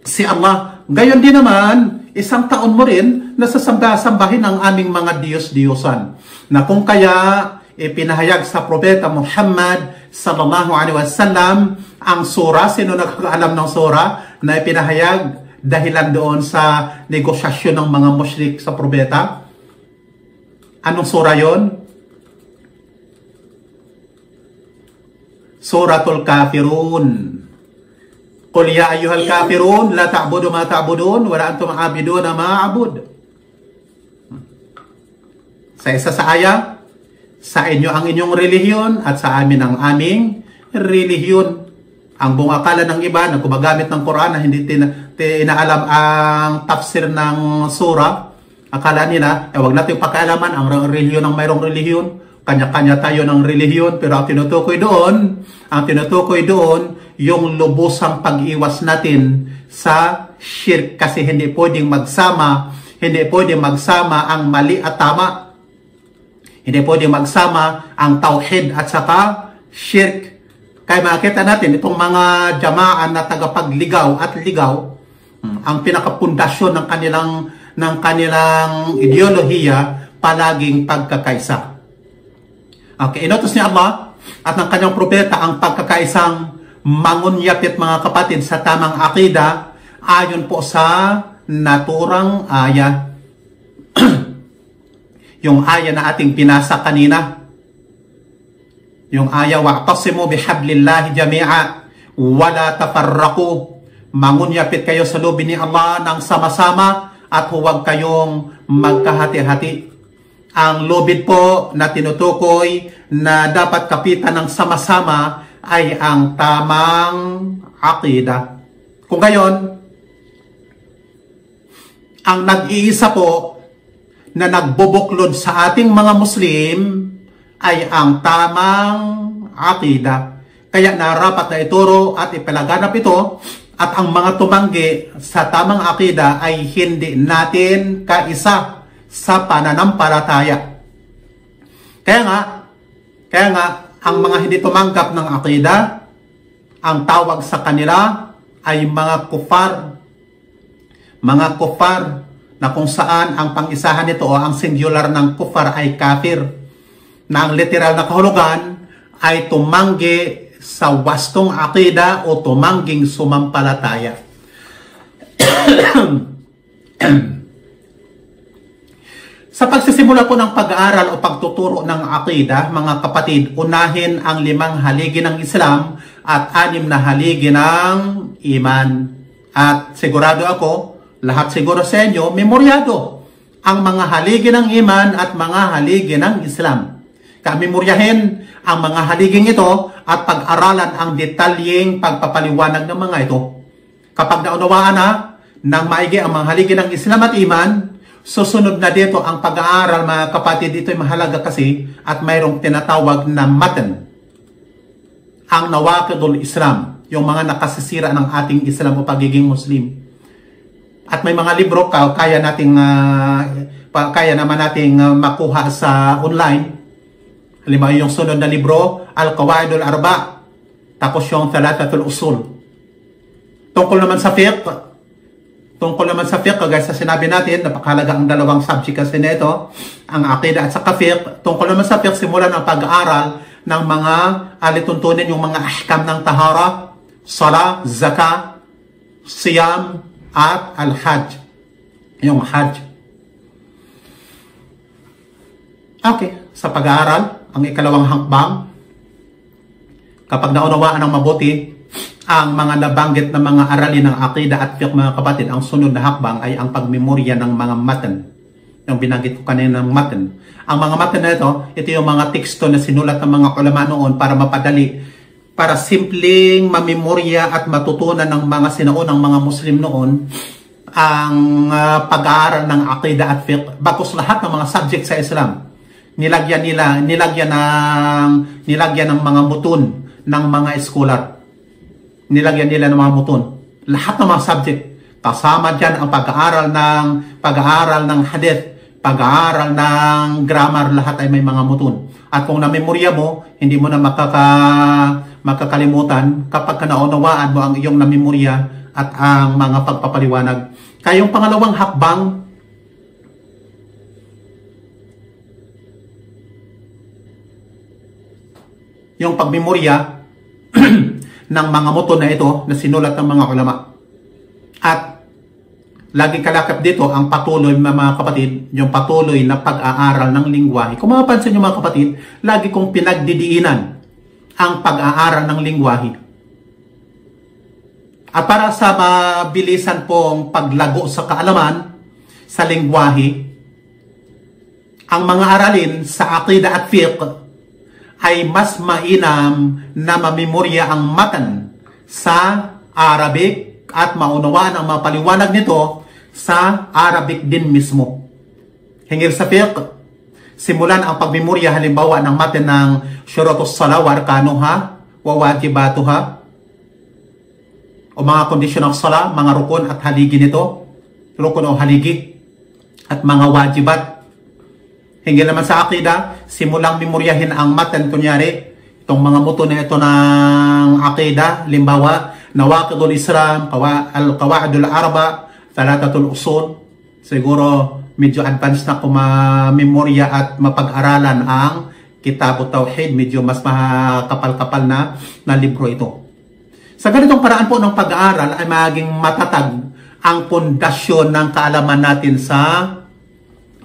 si Allah. Gayon din naman, isang taon mo rin na sasambahin ang aming mga Diyos-Diyosan. Na kung kaya ipinahayag sa propeta Muhammad sallallahu alaihi wasallam ang sura, sino nakakaalam ng sura na ipinahayag dahilan doon sa negosasyon ng mga musyrik sa propeta? Anong sura yon? Suratul Kafirun. Qul ya ayyuhal kafirun la ta'budu ma ta'budun wa la antum a'abiduna ma a'bud. Sa isa sa aya, sa inyo ang inyong relihiyon at sa amin ang aming relihiyon. Ang buong akala ng iba na gumagamit ng Quran na hindi inaalam ang tafsir ng sura, akala nila, wag natin pakialaman ang relihiyon ng mayroong relihiyon. Kanya-kanya tayo ng relihiyon, pero ang tinutukoy doon, yung lubusang pag-iwas natin sa shirk, kasi hindi pwedeng magsama ang mali at tama. Hindi pwedeng magsama ang tauhid at saka shirk. Kaya makita natin itong mga jamaan na tagapagligaw at ligaw, ang pinakapundasyon ng kanilang ideolohiya palaging pagkakaisa. Okay, inutos ni Allah at ng kanyang propeta ang pagkakaisang mangunyapit, mga kapatid, sa tamang akida ayon po sa naturang aya. Yung aya na ating pinasa kanina. Yung aya, wa'tasimu bihablillahi jami'a wala tafarraqu. Mangunyapit kayo sa loob ni Allah ng sama-sama at huwag kayong magkahati-hati. Ang lubid po na tinutukoy na dapat kapitan ng sama-sama ay ang tamang akida. Kung gayon, ang nag-iisa po na nagbubuklod sa ating mga Muslim ay ang tamang akida. Kaya narapat na ituro at ipalaganap ito, at ang mga tumanggi sa tamang akida ay hindi natin kaisa sa pananampalataya. Kaya nga, ang mga hindi tumanggap ng akida, ang tawag sa kanila ay mga kufar. Mga kufar na kung saan ang pang-isahan nito o ang singular ng kufar ay kafir, na ang literal na kahulugan ay tumanggi sa wastong akida o tumangging sumampalataya. Sa pagsisimula po ng pag-aaral o pagtuturo ng akida, mga kapatid, unahin ang 5 haligi ng Islam at 6 na haligi ng iman. At sigurado ako, lahat siguro sa inyo, memoryado ang mga haligi ng iman at mga haligi ng Islam. Memoryahin ang mga haliging ito at pag-aralan ang detalyeng pagpapaliwanag ng mga ito. Kapag naunawaan na ng maigi ang mga haligi ng Islam at iman, susunod na dito ang pag-aaral, mga kapatid. Ito ay mahalaga kasi at mayroong tinatawag na matan. Ang nawaqidul Islam, yung mga nakasisira ng ating Islam o pagiging Muslim. At may mga libro kaya naman nating makuha sa online. Halimbawa yung sunod na libro, Al-Qawaidul Arba, tapos yung Thalathatul Usul. Tungkol naman sa fiqh, guys, sa sinabi natin, napakahalaga ang 2 subject kasi nito, ang akida at sa fiqh. Tungkol naman sa fiqh, simulan ang pag-aaral ng mga alituntunin, yung mga ahkam ng tahara, sala, zaka, siyam, at al-hajj. Yung hajj. Okay, sa pag-aaral, ang ikalawang hakbang, kapag naunawaan ng mabuti ang mga nabanggit na mga aralin ng akida at fiqh, mga kapatid, ang sunod na hakbang ay ang pagmemorya ng mga matan. Yung binanggit ko kanina ng matan. Ang mga matan na ito yung mga teksto na sinulat ng mga ulama noon para mapadali, para simpleng mamemorya at matutunan ng mga sinaunang mga Muslim noon ang pag-aaral ng akida at fiqh. Bagkus lahat ng mga subject sa Islam, nilagyan ng mga mutun ng mga scholar. Nilagyan nila ng mga mutun. Lahat ng mga subject. Kasama dyan ang pag-aaral ng hadith, pag-aaral ng grammar, lahat ay may mga mutun. At kung namemorya mo, hindi mo na makakalimutan kapag naunawaan mo ang iyong namemorya at ang mga pagpapaliwanag. Kaya yung pangalawang hakbang, yung pagmemorya ng mga mutun na ito na sinulat ng mga ulama. At lagi kalakap dito ang patuloy, mga kapatid, yung patuloy na pag-aaral ng lingwahe. Kung mapapansin nyo, mga kapatid, lagi kong pinagdidiinan ang pag-aaral ng lingwahe. At para sa mabilisan pong paglago sa kaalaman sa lingwahe, ang mga aralin sa aqida at fiqh ay mas mainam na mamemorya ang matan sa Arabic at maunawaan ang mapaliwanag nito sa Arabic din mismo. Hinggil sa fiqh, simulan ang pagmemorya halimbawa ng maten ng syurutus salah wa arkanuha wa wajibatuha o mga kondisyon ng sala, mga rukun at haligi nito, rukun o haligi at mga wajibat. Hinggil naman sa akida, simulang memoryahin ang maten, kunyari itong mga muto na ito ng akida, limbawa nawaqidul Islam, al-qawaidul arba, thalatatul usul. Siguro medyo advanced na memorya at mapag-aralan ang Kitabut Tauhid, medyo mas makapal-kapal na libro ito. Sa ganitong paraan po ng pag-aaral ay maging matatag ang pundasyon ng kaalaman natin sa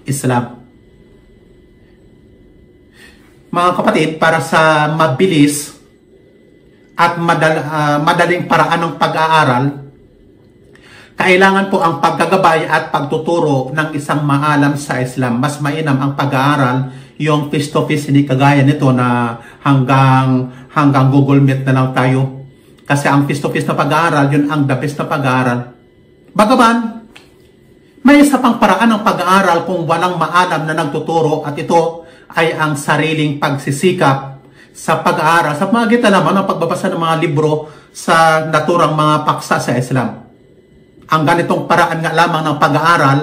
Islam. Mga kapatid, para sa mabilis at madaling paraan ng pag-aaral, kailangan po ang paggagabay at pagtuturo ng isang maalam sa Islam. Mas mainam ang pag-aaral, yung face-to-face, hindi kagaya nito na hanggang Google Meet na lang tayo. Kasi ang face-to-face na pag-aaral, yun ang the best na pag-aaral. Bagaman, may isa pang paraan ng pag-aaral kung walang maalam na nagtuturo, at ito ay ang sariling pagsisikap sa pag-aaral. Sa magitan naman ng pagbabasa ng mga libro sa naturang mga paksa sa Islam. Ang ganitong paraan nga lamang ng pag-aaral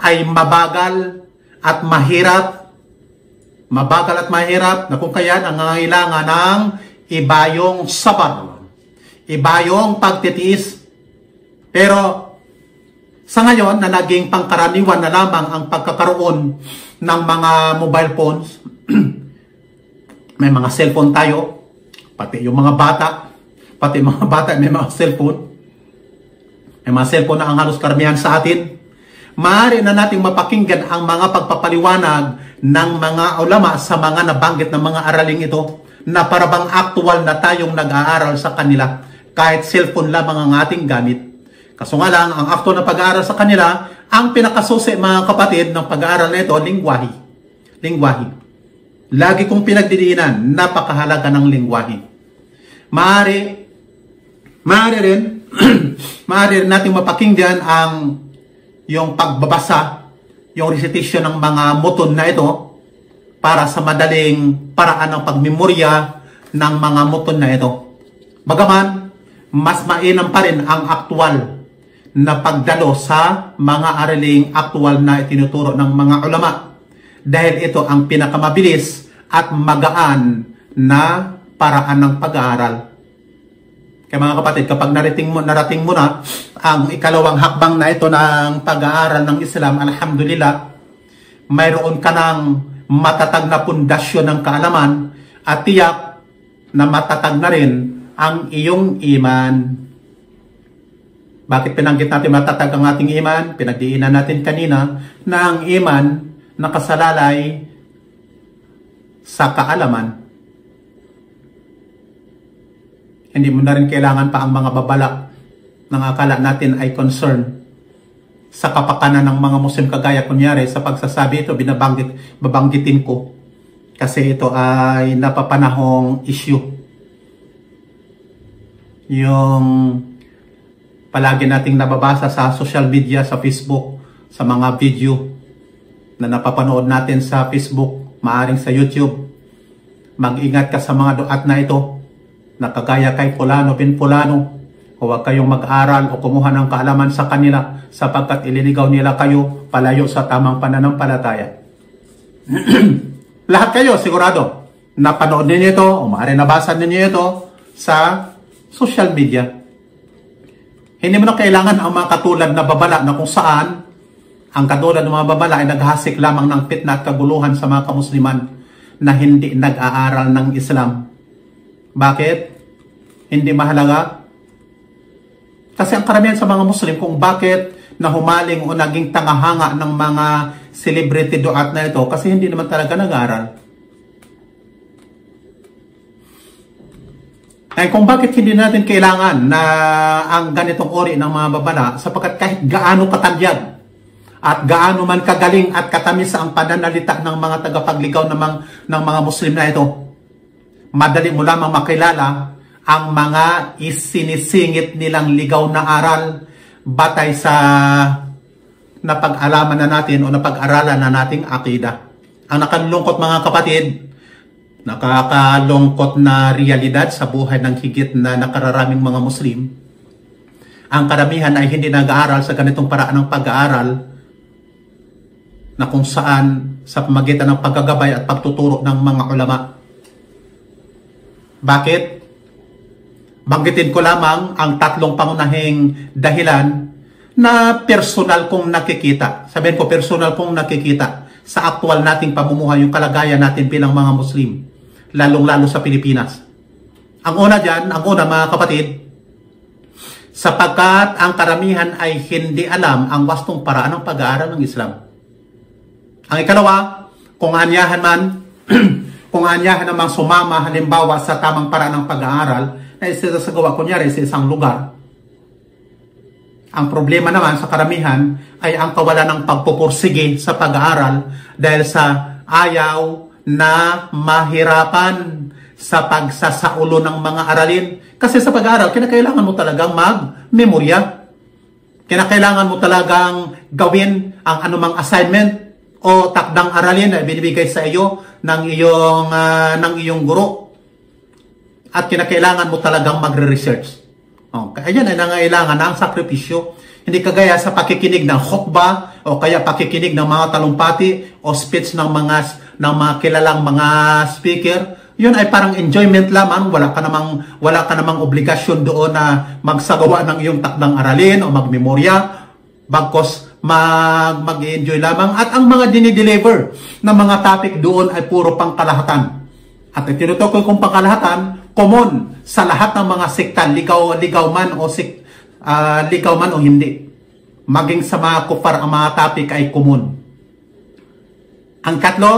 ay mabagal at mahirap. Mabagal at mahirap na kung kaya nangangailangan ng ibayong sabar, ibayong pagtitiis. Pero sa ngayon na naging pangkaraniwan na lamang ang pagkakaroon ng mga mobile phones, may mga cellphone tayo, pati yung mga bata, may mga cellphone. May mga cellphone na ang halos karamihan sa atin. Maaari na nating mapakinggan ang mga pagpapaliwanag ng mga ulama sa mga nabanggit na mga araling ito na parabang aktual na tayong nag-aaral sa kanila kahit cellphone lamang ang ating gamit. Kaso nga lang, ang akto na pag-aaral sa kanila, ang pinakasusi mga kapatid ng pag-aaral na ito, lingwahe. Lingwahe. Lagi kong pinagdidiinan, napakahalaga ng lingwahe. Maaari rin natin mapakinggan ang yung pagbabasa, yung recitation ng mga muton na ito para sa madaling paraan ng pagmemorya ng mga muton na ito. Bagaman, mas mainam pa rin ang aktual na pagdalo sa mga araling aktual na itinuturo ng mga ulama dahil ito ang pinakamabilis at magaan na paraan ng pag-aaral. Kaya mga kapatid, kapag narating mo na ang ikalawang hakbang na ito ng pag-aaral ng Islam, alhamdulillah, mayroon ka ng matatag na pundasyon ng kaalaman at tiyak na matatag na rin ang iyong iman. Bakit pinanggit natin matatag ang ating iman? Pinagdiinan natin kanina na ang iman nakasalalay sa kaalaman. Hindi mo na rin kailangan pa ang mga babala ng akala natin ay concern sa kapakanan ng mga Muslim, kagaya kunyari sa pagsasabi ito, babanggitin ko kasi ito ay napapanahong issue. Yung palagi nating nababasa sa social media, sa Facebook, sa mga video na napapanood natin sa Facebook, maaring sa YouTube. Mag-ingat ka sa mga duat na ito na kagaya kay Fulano bin Fulano. Huwag kayong mag-aral o kumuha ng kaalaman sa kanila sapagkat ililigaw nila kayo palayo sa tamang pananampalataya. Lahat kayo sigurado napanood ninyo ito o maaari nabasa ninyo ito sa social media. Hindi mo na kailangan ang mga katulad na babala na kung saan ang katulad ng mga babala ay naghasik lamang ng fitna at kaguluhan sa mga kamusliman na hindi nag-aaral ng Islam. Bakit? Hindi mahalaga? Kasi ang karamihan sa mga Muslim kung bakit nahumaling o naging tangahanga ng mga celebrity duat na ito kasi hindi naman talaga nag-aaral. Ay kung bakit hindi natin kailangan na ang ganitong uri ng mga babala sapagkat kahit gaano katanyag at gaano man kagaling at katamis ang pananalita ng mga tagapagligaw ng mga Muslim na ito, madali mo lamang makilala ang mga isinisingit nilang ligaw na aral batay sa napag-alaman na natin o napag-aralan na nating akida. Ang nakalungkot mga kapatid, nakakalungkot na realidad sa buhay ng higit na nakararaming mga Muslim. Ang karamihan ay hindi nag-aaral sa ganitong paraan ng pag-aaral na kung saan sa pamagitan ng paggagabay at pagtuturo ng mga ulama. Bakit? Banggitin ko lamang ang tatlong pangunahing dahilan na personal kong nakikita. Sabihin ko, personal kong nakikita sa aktual nating pamumuhay, yung kalagayan natin bilang mga Muslim, lalong-lalo sa Pilipinas. Ang una dyan, mga kapatid, sapagkat ang karamihan ay hindi alam ang wastong paraan ng pag-aaral ng Islam. Ang ikalawa, kung anyahan namang sumama halimbawa sa tamang paraan ng pag-aaral na isasagawa kunyari sa isang lugar. Ang problema naman sa karamihan ay ang kawalan ng pagpupursige sa pag-aaral dahil sa ayaw na mahirapan sa pagsasaulo ng mga aralin. Kasi sa pag-aaral, kinakailangan mo talagang mag-memorya. Kinakailangan mo talagang gawin ang anumang assignment o takdang aralin na binibigay sa iyo ng iyong guro. At kinakailangan mo talagang magre-research. Kaya yan ay nangailangan ng sakripisyo. Hindi kagaya sa pakikinig ng khutbah o kaya pakikinig ng mga talumpati o speech ng mga kilalang mga speaker. Yun ay parang enjoyment lamang. Wala ka namang obligasyon doon na magsagawa ng iyong takdang aralin o magmemorya. Bagkos mag-enjoy lamang. At ang mga dinideliver na mga topic doon ay puro pangkalahatan. At tinutukoy kong pangkalahatan, common sa lahat ng mga sekta, ligaw man o hindi. Maging sa mga kufar, ang mga topic ay common. Ang katlo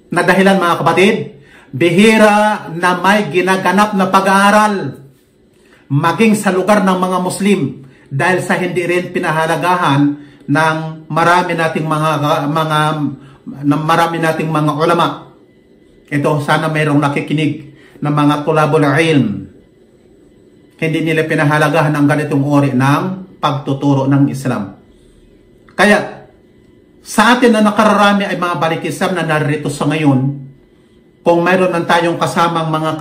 na dahilan mga kapatid, bihira na may ginaganap na pag-aaral maging sa lugar ng mga Muslim dahil sa hindi rin pinahalagahan ng marami nating mga ulama. Ito, sana mayroong nakikinig ng mga tulabul ilm. Hindi nila pinahalagahan ang ganitong uri ng pagtuturo ng Islam. Kaya, sa atin na nakararami ay mga balik-Islam na narito sa ngayon, kung mayroon man tayong kasamang mga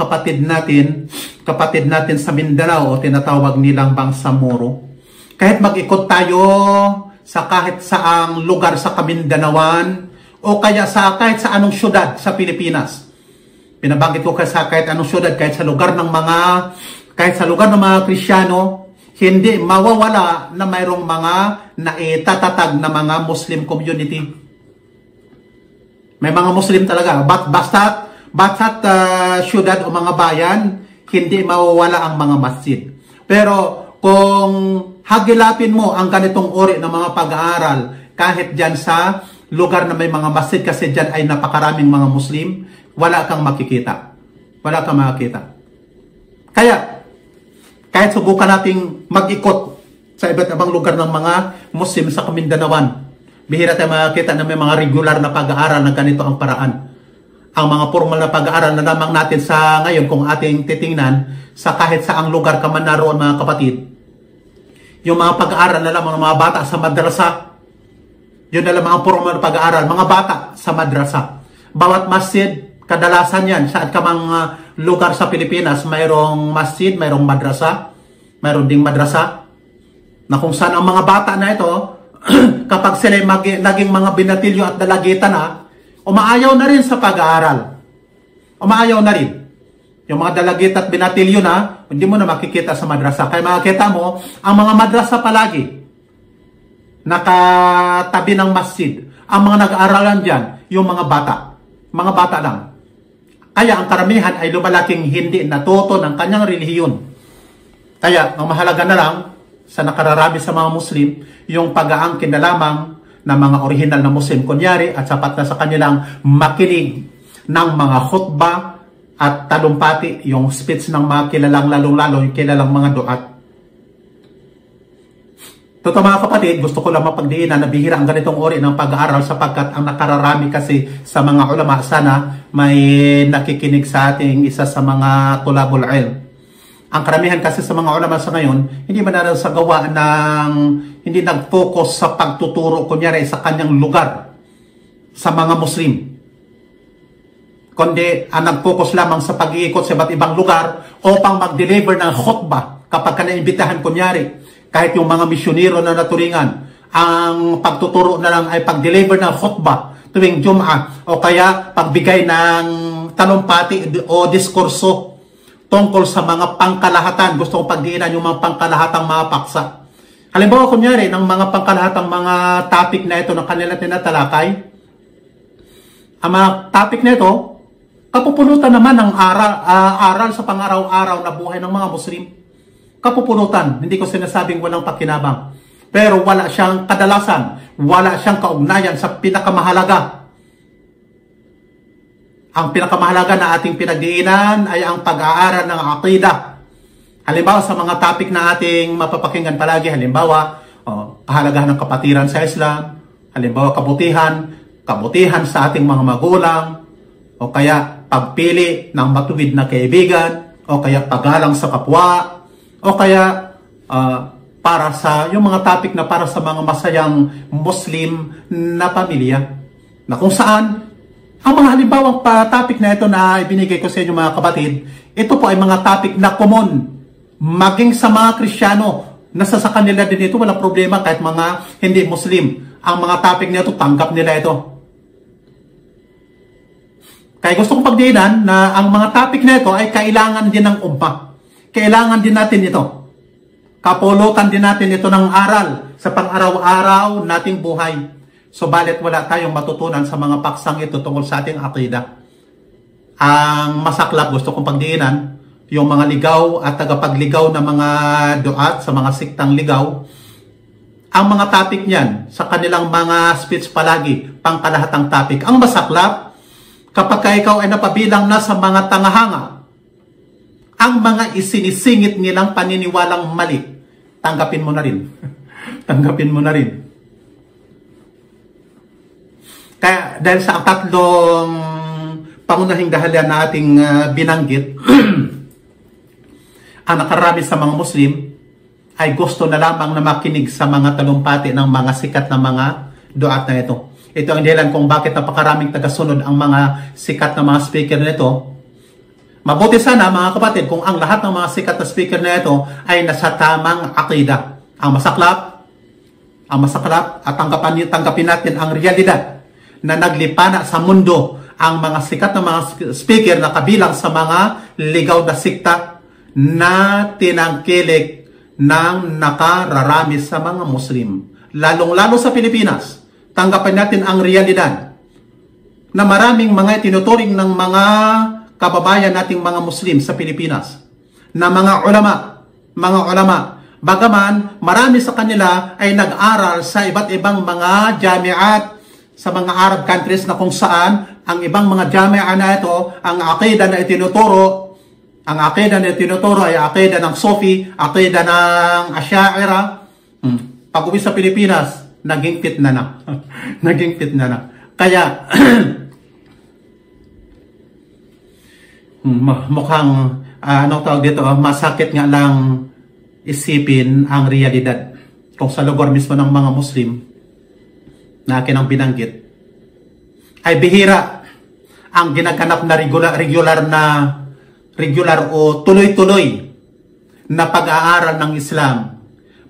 kapatid natin sa Mindanao o tinatawag nilang Bangsamoro, kahit mag-ikot tayo sa kahit saang lugar sa Kamindanawan, o kaya kahit sa anong syudad sa Pilipinas. Pinabanggit ko kahit anong syudad, kahit sa lugar ng mga Kristiyano, hindi mawawala na mayroong mga naitatag na mga Muslim community. May mga Muslim talaga. Basta't syudad o mga bayan, hindi mawawala ang mga masjid. Pero kung hagilapin mo ang ganitong uri ng mga pag-aaral, kahit dyan sa lugar na may mga masjid, kasi dyan ay napakaraming mga Muslim, wala kang makikita. Kaya, kahit subukan nating mag-ikot sa iba't ibang lugar ng mga Muslim sa Kamindanawan, bihira tayo makikita na may mga regular na pag-aaral na ganito ang paraan. Ang mga formal na pag-aaral na lamang natin sa ngayon, kung ating titingnan, sa kahit saang lugar ka man naroon mga kapatid, yung mga pag-aaral na lamang ng mga bata sa madrasa, yun na lamang ang formal na pag-aaral, mga bata sa madrasa. Bawat masjid, kadalasan yan, saan ka mga lugar sa Pilipinas, mayroong masjid, mayroong madrasa, mayroong ding madrasa, na kung saan ang mga bata na ito, kapag sila naging mga binatilyo at dalagita na, umaayaw na rin sa pag-aaral. Umaayaw na rin. Yung mga dalagita at binatilyo na, hindi mo na makikita sa madrasa. Kaya makikita mo, ang mga madrasa palagi, nakatabi ng masjid. Ang mga nag-aaralan dyan, yung mga bata. Mga bata lang. Kaya ang karamihan ay lumalaking hindi natuto ng kanyang relihiyon. Kaya ang mahalaga na lang sa nakararami sa mga Muslim, yung pag-aangkin na lamang ng mga original na Muslim, kunyari, at sapat na sa kanilang makinig ng mga khutbah at talumpati, yung speech ng mga kilalang lalong-lalo, yung kilalang mga duat. Totoo mga kapatid, gusto ko lang mapagdiinan na bihira ang ganitong uri ng pag-aaral sapagkat ang nakararami kasi sa mga ulama, sana may nakikinig sa ating isa sa mga tulabul ilm. Ang karamihan kasi sa mga ulama sa ngayon, hindi mananasagawa hindi nag-focus sa pagtuturo kunyari sa kanyang lugar sa mga Muslim. kundi ang nag-focus lamang sa pag-iikot sa iba't ibang lugar upang mag-deliver ng khutbah kapag ka naimbitahan kunyari. Kahit yung mga misyonero na naturingan, ang pagtuturo na lang ay pag-deliver ng khutbah tuwing Jum'ah o kaya pagbigay ng talumpati o diskurso tungkol sa mga pangkalahatan. Gusto kong pagdiinan yung mga pangkalahatang mga paksa. Halimbawa, kunyari, ng mga pangkalahatang mga topic na ito na kanila tinatalakay, ang mga topic na ito, kapupulutan naman ng aral sa pang-araw-araw na buhay ng mga Muslim. Kapupulutan, hindi ko sinasabing walang pakinabang. Pero wala siyang kadalasan, wala siyang kaugnayan sa pinakamahalaga. Ang pinakamahalaga na ating pinagdiinan ay ang pag-aaral ng aqidah. Halimbawa sa mga topic na ating mapapakinggan palagi, halimbawa, kahalagahan ng kapatiran sa Islam, halimbawa kabutihan sa ating mga magulang, o kaya pagpili ng matuwid na kaibigan, o kaya paggalang sa kapwa, o kaya para sa yung mga topic na para sa mga masayang Muslim na pamilya, na kung saan ang mga halimbawang topic na ito na ibinigay ko sa inyo mga kapatid, ito po ay mga topic na common. Maging sa mga Kristiyano, nasa sa kanila din ito, walang problema kahit mga hindi Muslim. Ang mga topic na ito, tanggap nila ito. Kaya gusto kong pagdiinan na ang mga topic na ito ay kailangan din ng ummah. Kailangan din natin ito. Kapulutan din natin ito ng aral sa pang-araw-araw nating buhay. Subalit wala tayong matutunan sa mga paksang ito tungkol sa ating aqidah. Ang masaklap, gusto kong pagdiinan, yung mga ligaw at tagapagligaw na mga duat sa mga siktang ligaw, ang mga topic niyan sa kanilang mga speech palagi, pangkalahatang topic. Ang masaklap, kapag ikaw ay napabilang na sa mga tangahanga, ang mga isinisingit nilang paniniwalang mali, tanggapin mo na rin. Tanggapin mo na rin. Kaya dahil sa tatlong pangunahing dahilan na ating binanggit, ang nakarami sa mga Muslim ay gusto na lamang na makinig sa mga talumpati ng mga sikat na mga duat na ito. Ito ang dahilan kung bakit napakaraming tagasunod ang mga sikat na mga speaker na ito. Mabuti sana mga kapatid kung ang lahat ng mga sikat na speaker na ito ay nasa tamang aqidah. Ang masaklap at tanggapin natin ang realidad na naglipana sa mundo ang mga sikat na mga speaker na kabilang sa mga ligaw na sikta na tinangkilik ng nakararami sa mga Muslim. Lalong-lalo sa Pilipinas, tanggapin natin ang realidad na maraming mga tinuturing ng mga kababayan nating mga Muslim sa Pilipinas na mga ulama. Bagaman marami sa kanila ay nag-aral sa iba't ibang mga jamiat sa mga Arab countries na kung saan ang ibang mga jamiat na ito, ang aqidah na itinuturo, ay aqidah ng Sufi, aqidah ng Asy'ariyah. Pag-uwi sa Pilipinas, naging fitna na. Naging fitna na. Kaya, mukhang, masakit nga lang isipin ang realidad. Kung sa lugar mismo ng mga Muslim, na akin ang binanggit, ay bihira ang ginaganap na regular o tuloy-tuloy na pag-aaral ng Islam.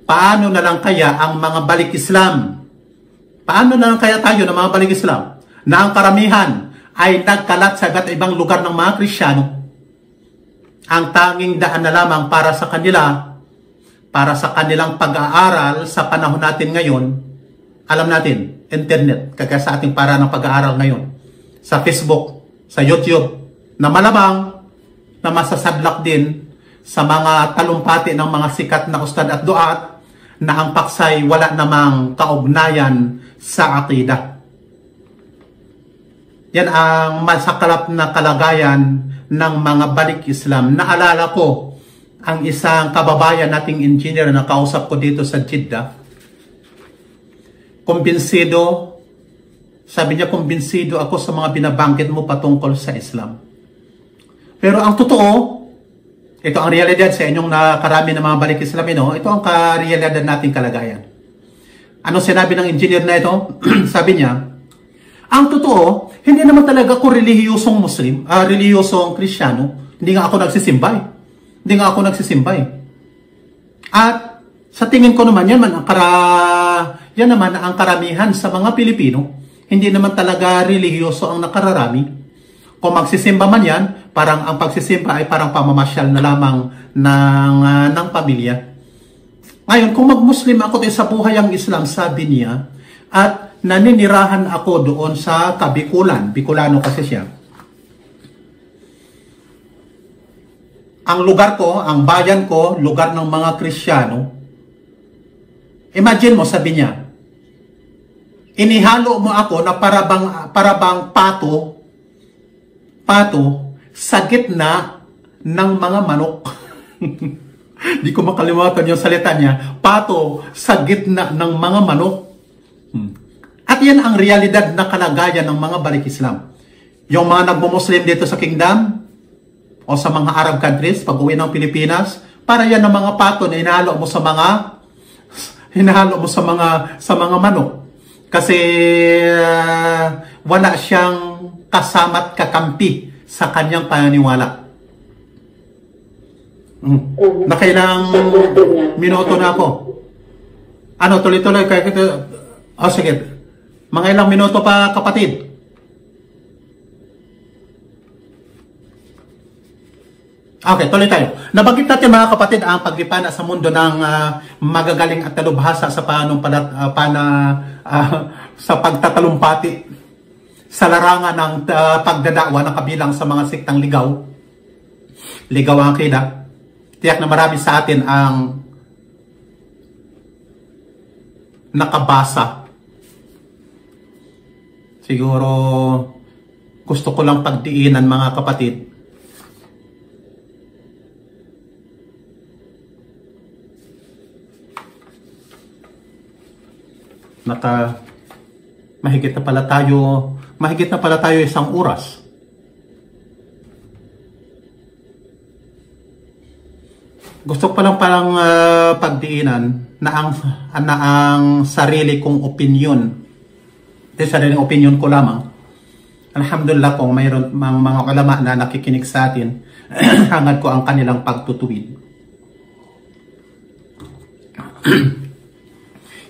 Paano na lang kaya ang mga balik Islam? Paano na lang kaya tayo ng mga balik Islam na ang karamihan ay nagkalat sa iba't ibang lugar ng mga Kristiyano? Ang tanging daan na lamang para sa kanilang pag-aaral sa panahon natin ngayon, alam natin, internet, kagaya sa ating para ng pag-aaral ngayon, sa Facebook, sa YouTube, na malamang na masasadlak din sa mga talumpati ng mga sikat na ustad at duat na ang paksay wala namang kaugnayan sa aqidah. Yan ang masaklap na kalagayan ng mga balik Islam. Naalala ko ang isang kababayan nating engineer na kausap ko dito sa Jeddah. Sabi niya, kumbinsido ako sa mga binabanggit mo patungkol sa Islam. Pero ang totoo, ito ang realidad sa inyong nakarami ng mga balik Islam, ito ang realidad nating kalagayan. Ano sinabi ng engineer na ito? Sabi niya, Ang totoo, hindi naman talaga ako relihiyosong Muslim, relihiyosong Kristiyano. Hindi nga ako nagsisimba eh. Hindi nga ako nagsisimba eh. At sa tingin ko naman yan naman ang karamihan sa mga Pilipino. Hindi naman talaga relihiyoso ang nakararami. Kung magsisimba man yan, parang ang pagsisimba ay parang pamamasyal na lamang ng pamilya. Ngayon, kung mag-Muslim ako sa buhay ang Islam, sabi niya, at naninirahan ako doon sa Kabikulan. Bicolano kasi siya. Ang lugar ko, ang bayan ko, lugar ng mga Kristiyano. Imagine mo, sabi niya, inihalo mo ako na parabang pato sa gitna ng mga manok. Di ko makalimutan yung salita niya. Pato sa gitna ng mga manok. At yan ang realidad na kalagayan ng mga balik Islam. Yung mga nagmo-Muslim dito sa Kingdom o sa mga Arab countries, pag uwi ng Pilipinas, para yan ang mga pato na hinahalo mo sa mga manok. Kasi wala siyang kasama't kakampi sa kanyang paniniwala. Nakailang minuto na ako. Ano, tuloy-tuloy. Sige. Mga ilang minuto pa, kapatid. Okay, tuloy tayo. Nabanggit natin mga kapatid ang paglipana sa mundo ng magagaling at talubhasa sa sa pagtatalumpati sa larangan ng pagdadakwa na kabilang sa mga siktang ligaw. Ligaw ang akida. Tiyak na marami sa atin ang nakabasa. Siguro gusto ko lang pagdiinan mga kapatid. Mahigit na pala tayo isang oras. Gusto ko palang pagdiinan na ang sarili kong opinion. Sariling opinion ko lamang. Alhamdulillah kung mayroon mga ulama na nakikinig sa atin, hangad ko ang kanilang pagtutuwid.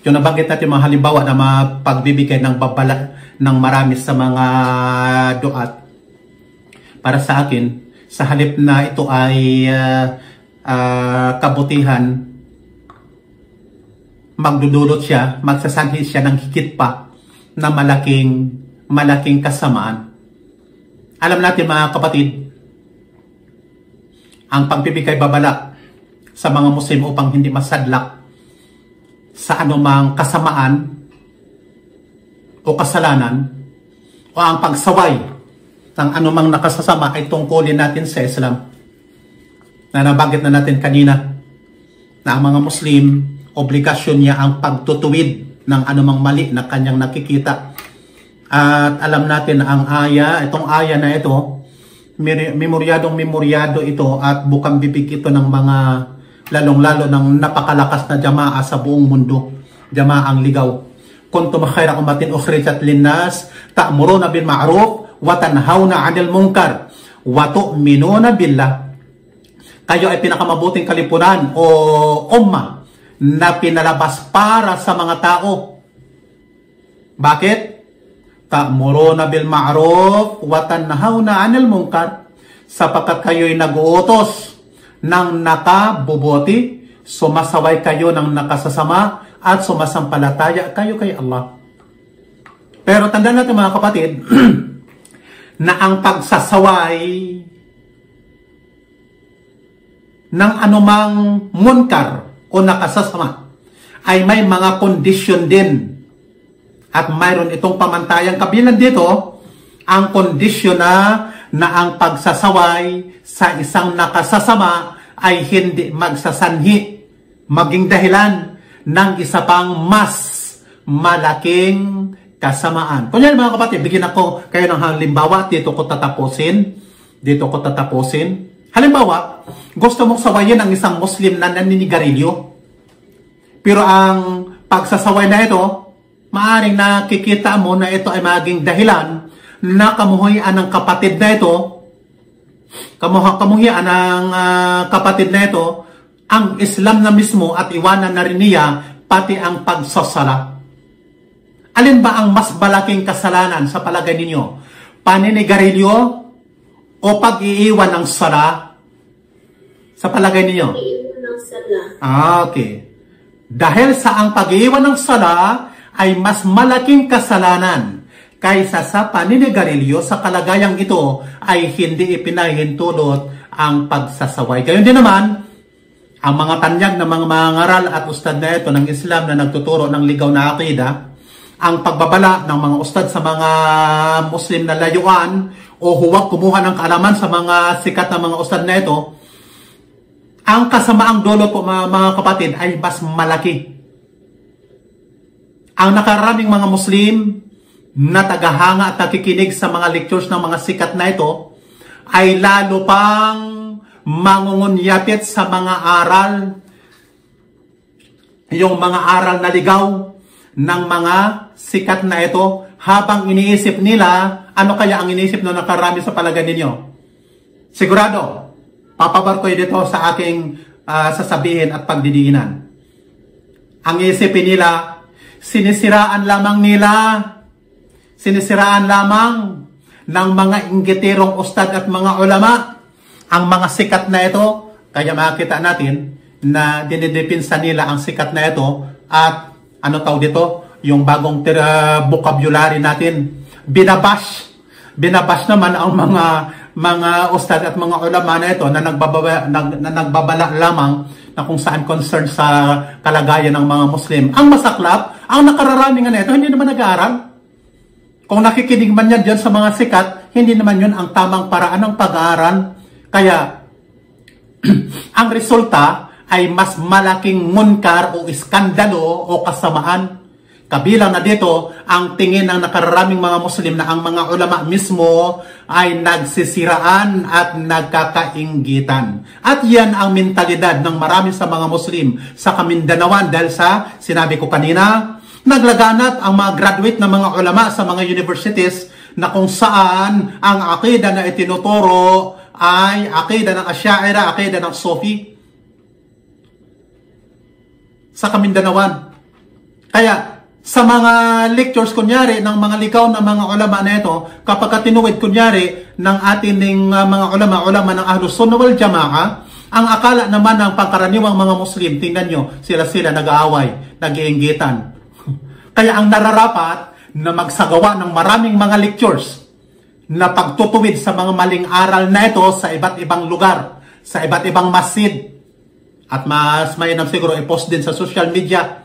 Yung nabanggit natin mga halimbawa na pagbibigay ng babala ng marami sa mga duat. Para sa akin, sa halip na ito ay kabutihan, magdudulot siya, magsasanhi siya ng higit pa na malaking kasamaan. Alam natin mga kapatid, ang pagbibigay babala sa mga Muslim upang hindi masadlak sa anumang kasamaan o kasalanan o ang pagsaway ng anumang nakasasama ay tungkulin natin sa Islam. Na nabanggit na natin kanina na ang mga Muslim, obligasyon niya ang pagtutuwid ng anumang mali na kanyang nakikita. At alam natin na itong aya na ito, memoryado ito at bukang bibig ito ng mga lalong-lalo ng napakalakas na jamaa sa buong mundo. Jamaang ligaw. Kuntum khayra ummatin ukhrijat linnas ta'muruna bil ma'ruf wa tanhauna 'anil munkar wa tu'minuna billah. Kayo ay pinakamabuting kalipunan o umma na pinalabas para sa mga tao. Bakit? Ta'muruna bil ma'ruf wa tanhauna 'anil munkar, sapagkat kayo'y nag-uutos ng nakabubuti, sumasaway kayo ng nakasasama, at sumasampalataya kayo kay Allah. Pero tandaan natin mga kapatid, na ang pagsasaway ng anumang munkar o nakasasama ay may mga kondisyon din. At mayroon itong pamantayang kabilang dito, ang kondisyon na ang pagsasaway sa isang nakasasama ay hindi magsasanhi, maging dahilan ng isa pang mas malaking kasamaan. Kunyari mga kapatid, bigyan ako kayo ng halimbawa, dito ko tatapusin. Halimbawa, gusto mong sawayin ang isang Muslim na naninigarilyo. Pero ang pagsasaway na ito maaring nakikita mo na ito ay maging dahilan na kamuhian ng kapatid na ito, kamuhian ng kapatid na ito, ang Islam na mismo at iwanan na rin niya pati ang pagsasala. Alin ba ang mas malaking kasalanan sa palagay ninyo? Paninigarilyo o pag-iiwan ng sala? Sa palagay ninyo? Pag-iiwan ng sala. Okay. Dahil sa ang pag-iiwan ng sala ay mas malaking kasalanan kaysa sa paninigarilyo, sa kalagayang ito ay hindi ipinahintulot ang pagsasaway. Gayon din naman, ang mga tanyag ng mga mangaral at ustad na ito ng Islam na nagtuturo ng ligaw na akida, ang pagbabala ng mga ustad sa mga Muslim na layuan o huwag kumuha ng kaalaman sa mga sikat na mga ustad na ito, ang kasamaang dulot po mga kapatid ay mas malaki. Ang nakaraming mga Muslim na tagahanga at nakikinig sa mga lectures ng mga sikat na ito ay lalo pang mangungunyapit sa mga aral, yung mga aral na ligaw ng mga sikat na ito, habang iniisip nila, ano kaya ang iniisip na nakarami sa palagay ninyo? Sigurado, papabar ko dito sa aking sasabihin at pagdidiinan. Ang isipin nila, sinisiraan lamang ng mga inggitirong ustad at mga ulama ang mga sikat na ito. Kaya makita natin na dinidepinsa nila ang sikat na ito at ano tawag dito, yung bagong vocabulary natin, binabash naman ang mga ustad at mga ulama na ito na nagbabala lamang na kung saan concerned sa kalagayan ng mga Muslim. Ang masaklap, ang nakararami nga na ito, hindi naman nag-aaral. Kung nakikinig man yan dyan sa mga sikat, hindi naman yun ang tamang paraan ng pag-aaral. Kaya, ang resulta ay mas malaking munkar o iskandalo o kasamaan. Kabilang na dito ang tingin ng nakararaming mga Muslim na ang mga ulama mismo ay nagsisiraan at nagkakainggitan. At yan ang mentalidad ng marami sa mga Muslim sa Kamindanawan dahil sa, sinabi ko kanina, naglaganap ang mga graduate ng mga ulama sa mga universities na kung saan ang akida na itinuturo ay akida ng Asy'ariyah, akida ng Sufi sa Kamindanawan. Kaya sa mga lectures kunyari ng mga ligaw na mga ulama na ito, kapag tinuwid kunyari ng ating mga ulama ng Ahlus Sunnah wal Jamaah, ang akala naman ng pangkaraniwang mga Muslim, tingnan nyo, sila nag-aaway, nag-iinggitan. Kaya ang nararapat na magsagawa ng maraming mga lectures na pagtutuwid sa mga maling aral na ito sa iba't ibang lugar, sa iba't ibang masjid. At mas mainam siguro i-post din sa social media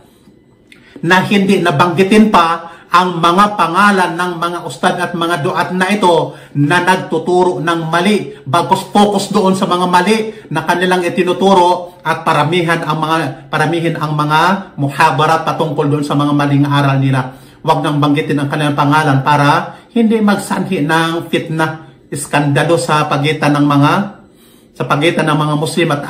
na hindi nabanggitin pa ang mga pangalan ng mga ustad at mga duat na ito na nagtuturo ng mali. Bagkus focus doon sa mga mali na kanilang itinuturo at paramihin ang mga muhabarat patungkol doon sa mga maling aral nila. Huwag nang banggitin ang kanilang pangalan para hindi magsanhi ng fitna, iskandalo sa pagitan ng mga Muslim at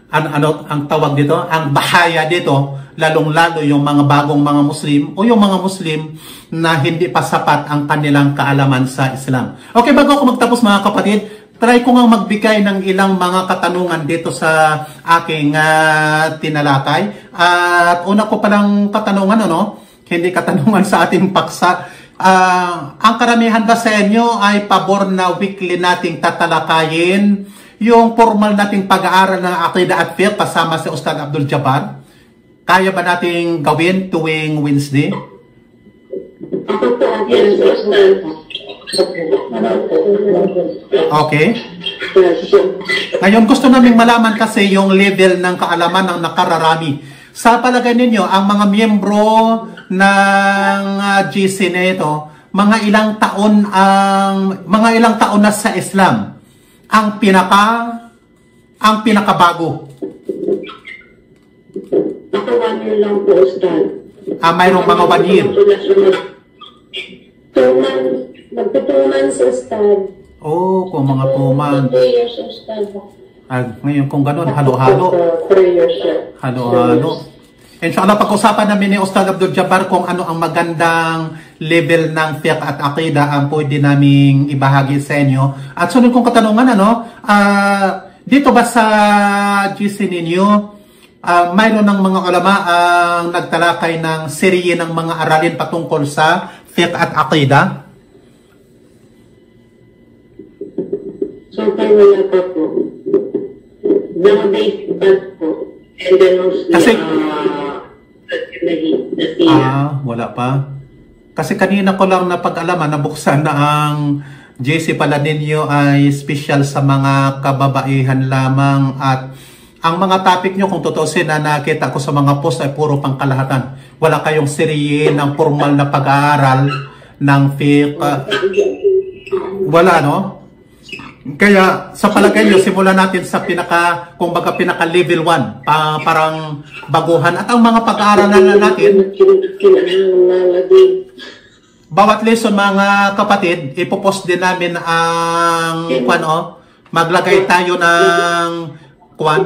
ang tawag dito, ang bahaya dito, lalong-lalo yung mga bagong mga Muslim o yung mga Muslim na hindi pa sapat ang kanilang kaalaman sa Islam. Okay, bago ako magtapos mga kapatid, try ko nga magbigay ng ilang mga katanungan dito sa aking tinalakay. At una ko palang katanungan, hindi katanungan sa ating paksa. Ang karamihan ba sa inyo ay pabor na weekly nating tatalakayin yung formal nating pag-aaral ng Aqidah at Fiqh kasama si Ustad Abdul Jabbar? Kaya ba nating gawin tuwing Wednesday? Okay. Ngayon gusto namin malaman kasi yung level ng kaalaman ng nakararami. Sa palagay ninyo, ang mga miyembro ng GC na ito, mga ilang taon na sa Islam ang pinakabago? Ako 1 year lang po, Ustad. Mayroong mga 1 year. 2 months. Magto 2 months, Ustad. Kung mga 2 months. 2 years, Ustad. Ngayon kung gano'n, halo-halo. 3 years, sir. Halo-halo. Inshallah, pag-usapan namin ni Ustad Abdul Jabbar kung ano ang magandang level ng fiqh at aqida ang pwede naming ibahagi sa inyo. At sunod kong katanungan, dito ba sa GC ninyo, mayroon ng mga ulama ang nagtalakay ng serye ng mga aralin patungkol sa fiqh at aqida? So, kaya wala pa po. Nowadays, bad po. And then mostly, Kasi, wala pa. Kasi kanina ko lang napag-alaman, nabuksan na ang JC pala ninyo ay special sa mga kababaihan lamang at ang mga topic nyo, kung tutusin na nakita ko sa mga post ay puro pangkalahatan. Wala kayong serye ng formal na pag-aaral ng fiqh. Wala, no? Kaya sa palagay nyo, simulan natin sa pinaka level 1, parang baguhan. At ang mga pag-aaralan natin, bawat lesson mga kapatid, ipopost din namin ang maglagay tayo ng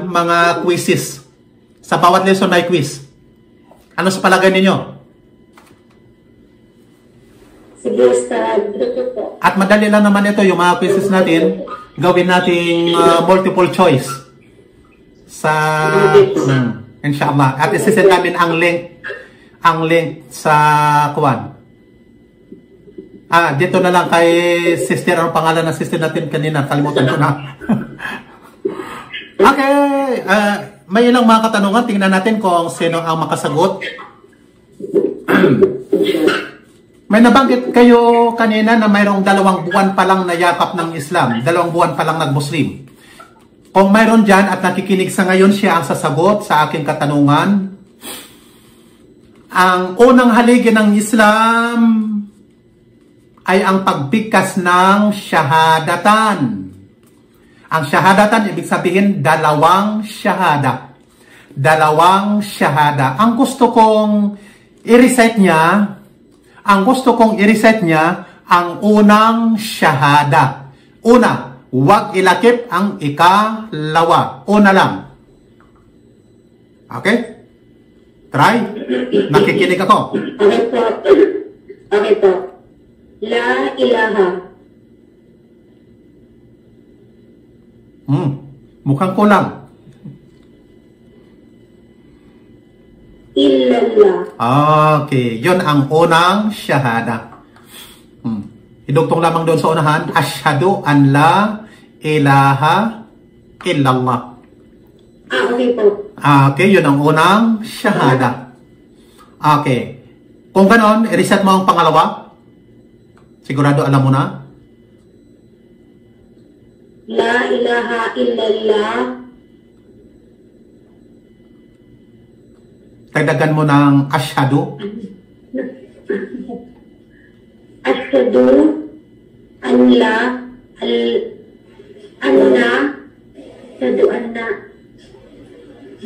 mga quizzes. Sa bawat lesson may quiz. Ano sa palagay ninyo? Sige, Ustad. At madali lang naman ito, yung mga quizzes natin, gawin nating multiple choice. Inshallah. At isisend namin ang link sa dito na lang kay sister, ang pangalan ng sister natin kanina, kalimutan ko na. Okay, may ilang mga katanungan, tingnan natin kung sino ang makasagot. May nabanggit kayo kanina na mayroong 2 buwan pa lang na yakap ng Islam, 2 buwan pa lang nag-Muslim. Kung mayroon dyan at nakikinig sa ngayon, siya ang sasagot sa aking katanungan. Ang unang haligi ng Islam ay ang pagbigkas ng syahadatan. Ang syahadatan, ibig sabihin, 2 syahada. 2 syahada. Ang gusto kong i-recite niya, ang unang syahada. Una, huwag ilakip ang ikalawa. Una lang. Okay? Try. Nakikinig ako. Okay po. La ilaha. Mukhang kulang. Illallah. Okay, yun ang unang syahada. Idugtong lamang doon sa unahan, Ashhadu an la ilaha illallah. Okay po. Okay, yun ang unang syahada. Okay. Kung ganon, i-reset mo ang pangalawa. Sigurado alam mo na. La ilaha illallah. Dagdagan mo ng ashhadu. Ashhadu an la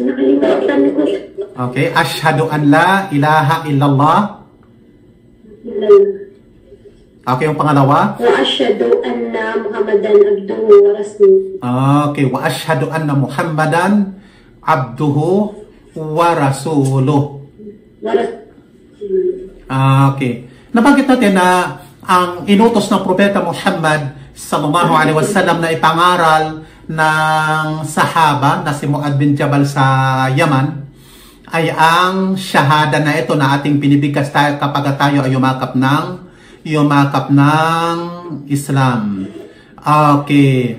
nakalimutan ko. Okay, ashhadu an la ilaha illallah. Okay, yung pangalawa. Wa ashhadu anna Muhammadan abduhu wa rasuluh. Okay, wa ashhadu anna Muhammadan abduhu wa rasuluh. Okay. Nabanggit natin na ang inutos ng Propeta Muhammad sallallahu alaihi wasallam na ipangaral ng sahaba na si Mu'adh bin Jabal sa Yaman ay ang shahada na ito na ating pinibigkas tayo kapag tayo ay yumakap ng Islam. Okay.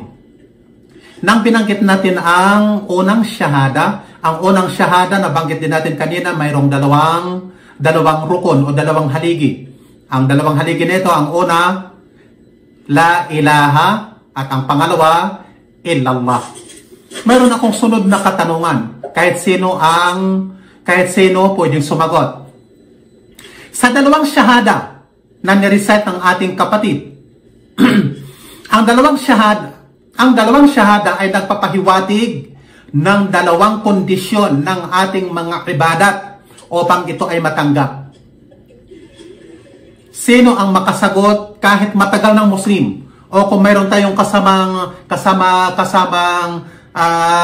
Nang binanggit natin ang unang shahada, na banggit din natin kanina, mayroong dalawang rukun o dalawang haligi. Ang dalawang haligi nito, ang una, la ilaha, at ang pangalawa, illallah. Mayroon akong sunod na katanungan. Kahit sino pwedeng sumagot. Sa dalawang shahada na nirecite ng ating kapatid, ang dalawang shahada ay nagpapahiwatig ng 2 kondisyon ng ating mga ibadat upang ito ay matanggap. Sino ang makasagot kahit matagal ng Muslim? O kung mayroon tayong kasamang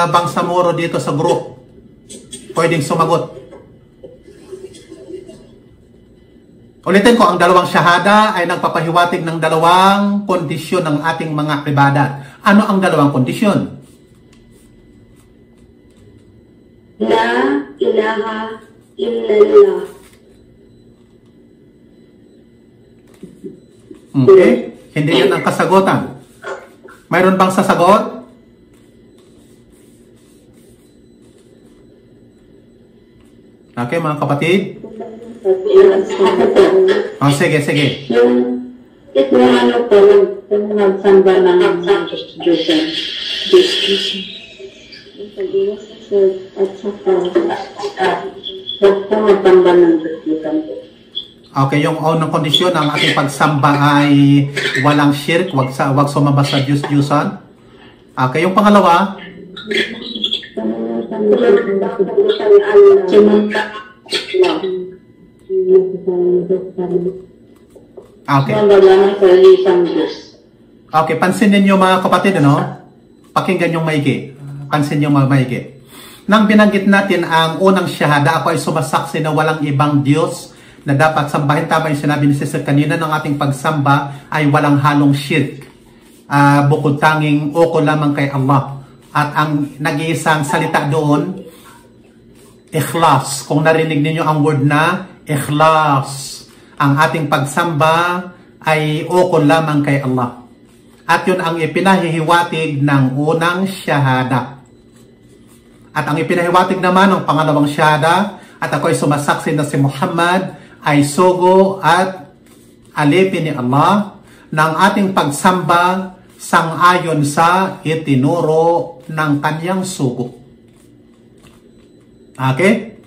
bangsamoro dito sa group, pwedeng sumagot. Ulitin ko, ang dalawang syahada ay nagpapahiwatig ng dalawang kondisyon ng ating mga ibadat. Ano ang dalawang kondisyon? La ilaha illallah. Okay? Hindi yun ang kasagutan. Mayroon bang sasagot? Okay, mga kapatid? Oh, sige, sige. Ito yung ano po, yung nagsamba ng Diyosan. At saka, huwag po magsamba ng Diyosan. Okay, yung unang kondisyon ng ating pagsamba ay walang shirk, wag sumamba sa Diyos-Diyosan. Okay, yung pangalawa? Okay. Okay, pansinin niyo mga kapatid, ano? Pakinggan yung maigi. Pansin niyo mga maigi. Nang binanggit natin ang unang syahada, ako ay sumasaksi na walang ibang Diyos na dapat sambahin. Tama yung sinabi ni Sister kanina, ng ating pagsamba ay walang halong shirk. Bukod tanging ukol lamang kay Allah. At ang nag-iisang salita doon, ikhlas. Kung narinig niyo ang word na ikhlas, ang ating pagsamba ay ukol lamang kay Allah. At yun ang ipinahihiwatig ng unang syahada. At ang ipinahiwatig naman ng pangalawang syahada, at ako ay sumasaksi na si Muhammad ay sugo at alipin ni Allah ng ating pagsamba sang-ayon sa itinuro ng kanyang sugo. Okay?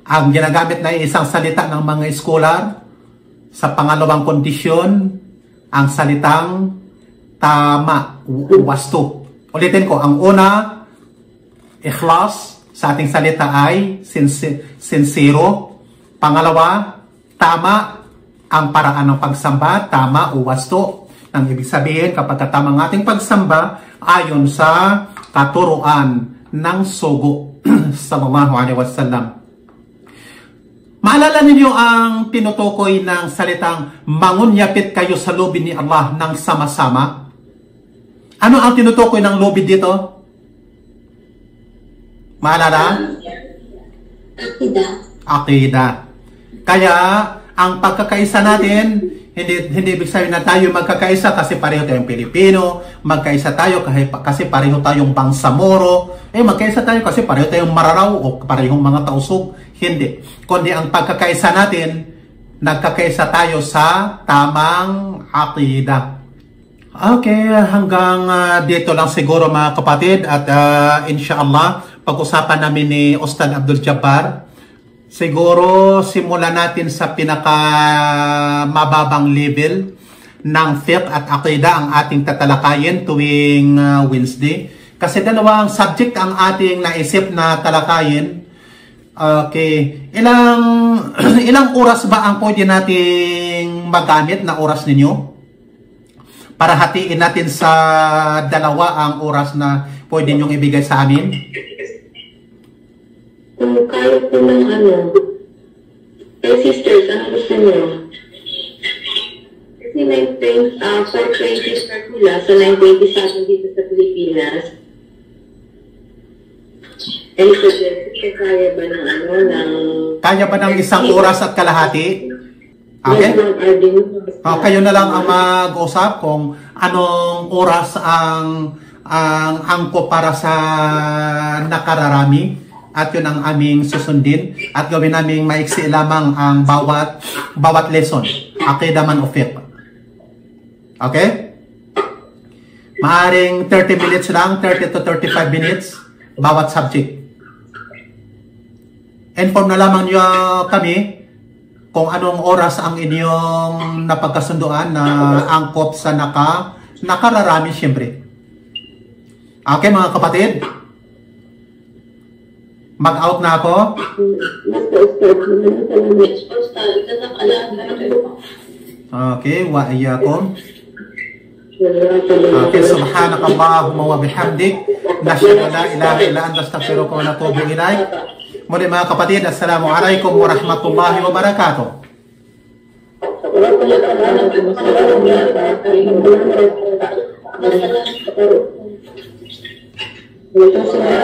Ang ginagamit na isang salita ng mga scholar sa pangalawang kondisyon, ang salitang tama, wasto. Ulitin ko, ang una, ikhlas, sa ating salita ay sincero. Pangalawa, tama ang paraan ng pagsamba, tama o wasto. Ang ibig sabihin, kapag tama ang ating pagsamba, ayon sa katuruan ng sugo. Sallallahu alaihi wasallam. Maalala ninyo ang tinutukoy ng salitang mangunyapit kayo sa lobby ni Allah ng sama-sama? Ano ang tinutukoy ng lobby dito? Maalala? Aqidah. Kaya, ang pagkakaisa natin, hindi ibig sabihin na tayo magkakaisa kasi pareho tayong Pilipino, magkaisa tayo kasi pareho tayong Bangsamoro, magkaisa tayo kasi pareho tayong Mararaw o parehong mga Tausug. Hindi. Kundi ang pagkakaisa natin, nagkakaisa tayo sa tamang aqidah. Okay, hanggang dito lang siguro mga kapatid, at inshallah, pag-usapan namin ni Ustad Abdul Jabbar. Siguro simulan natin sa pinaka mababang level ng fiqh at aqidah ang ating tatalakayin tuwing Wednesday. Kasi dalawang subject ang ating naisip na talakayin. Okay, ilang oras ba ang pwede nating magamit na oras ninyo? Para hatiin natin sa dalawa ang oras na pwede nyong ibigay sa amin. Kung kaya po ng sisters, ano gusto nyo? Kasi 420 start nila, so 920 sa atin dito sa Pilipinas. And so, kaya ba ng Kaya ba ng isang oras at kalahati? Okay? Kayo na lang ang mag-usap kung anong oras ang angko para sa nakararami. At yun ang aming susundin. At gawin namin maiksi lamang ang bawat lesson. Aqidah man o fiqh. Okay? Maaring 30 minutes lang, 30 to 35 minutes, bawat subject. Inform na lamang nyo kami kung anong oras ang inyong napagkasunduan na angkop sa nakararami siyempre. Okay mga kapatid? Mag-out na ako? Okay, wa iyyakum. Okay, subhanakallahumma wa bihamdik, nashhadu an la ilaha illa anta astaghfiruka wa natubu ilaik. Muli mga kapatid, assalamu alaikum warahmatullahi wabarakatuh. Waalaikumsalam warahmatullahi wabarakatuh.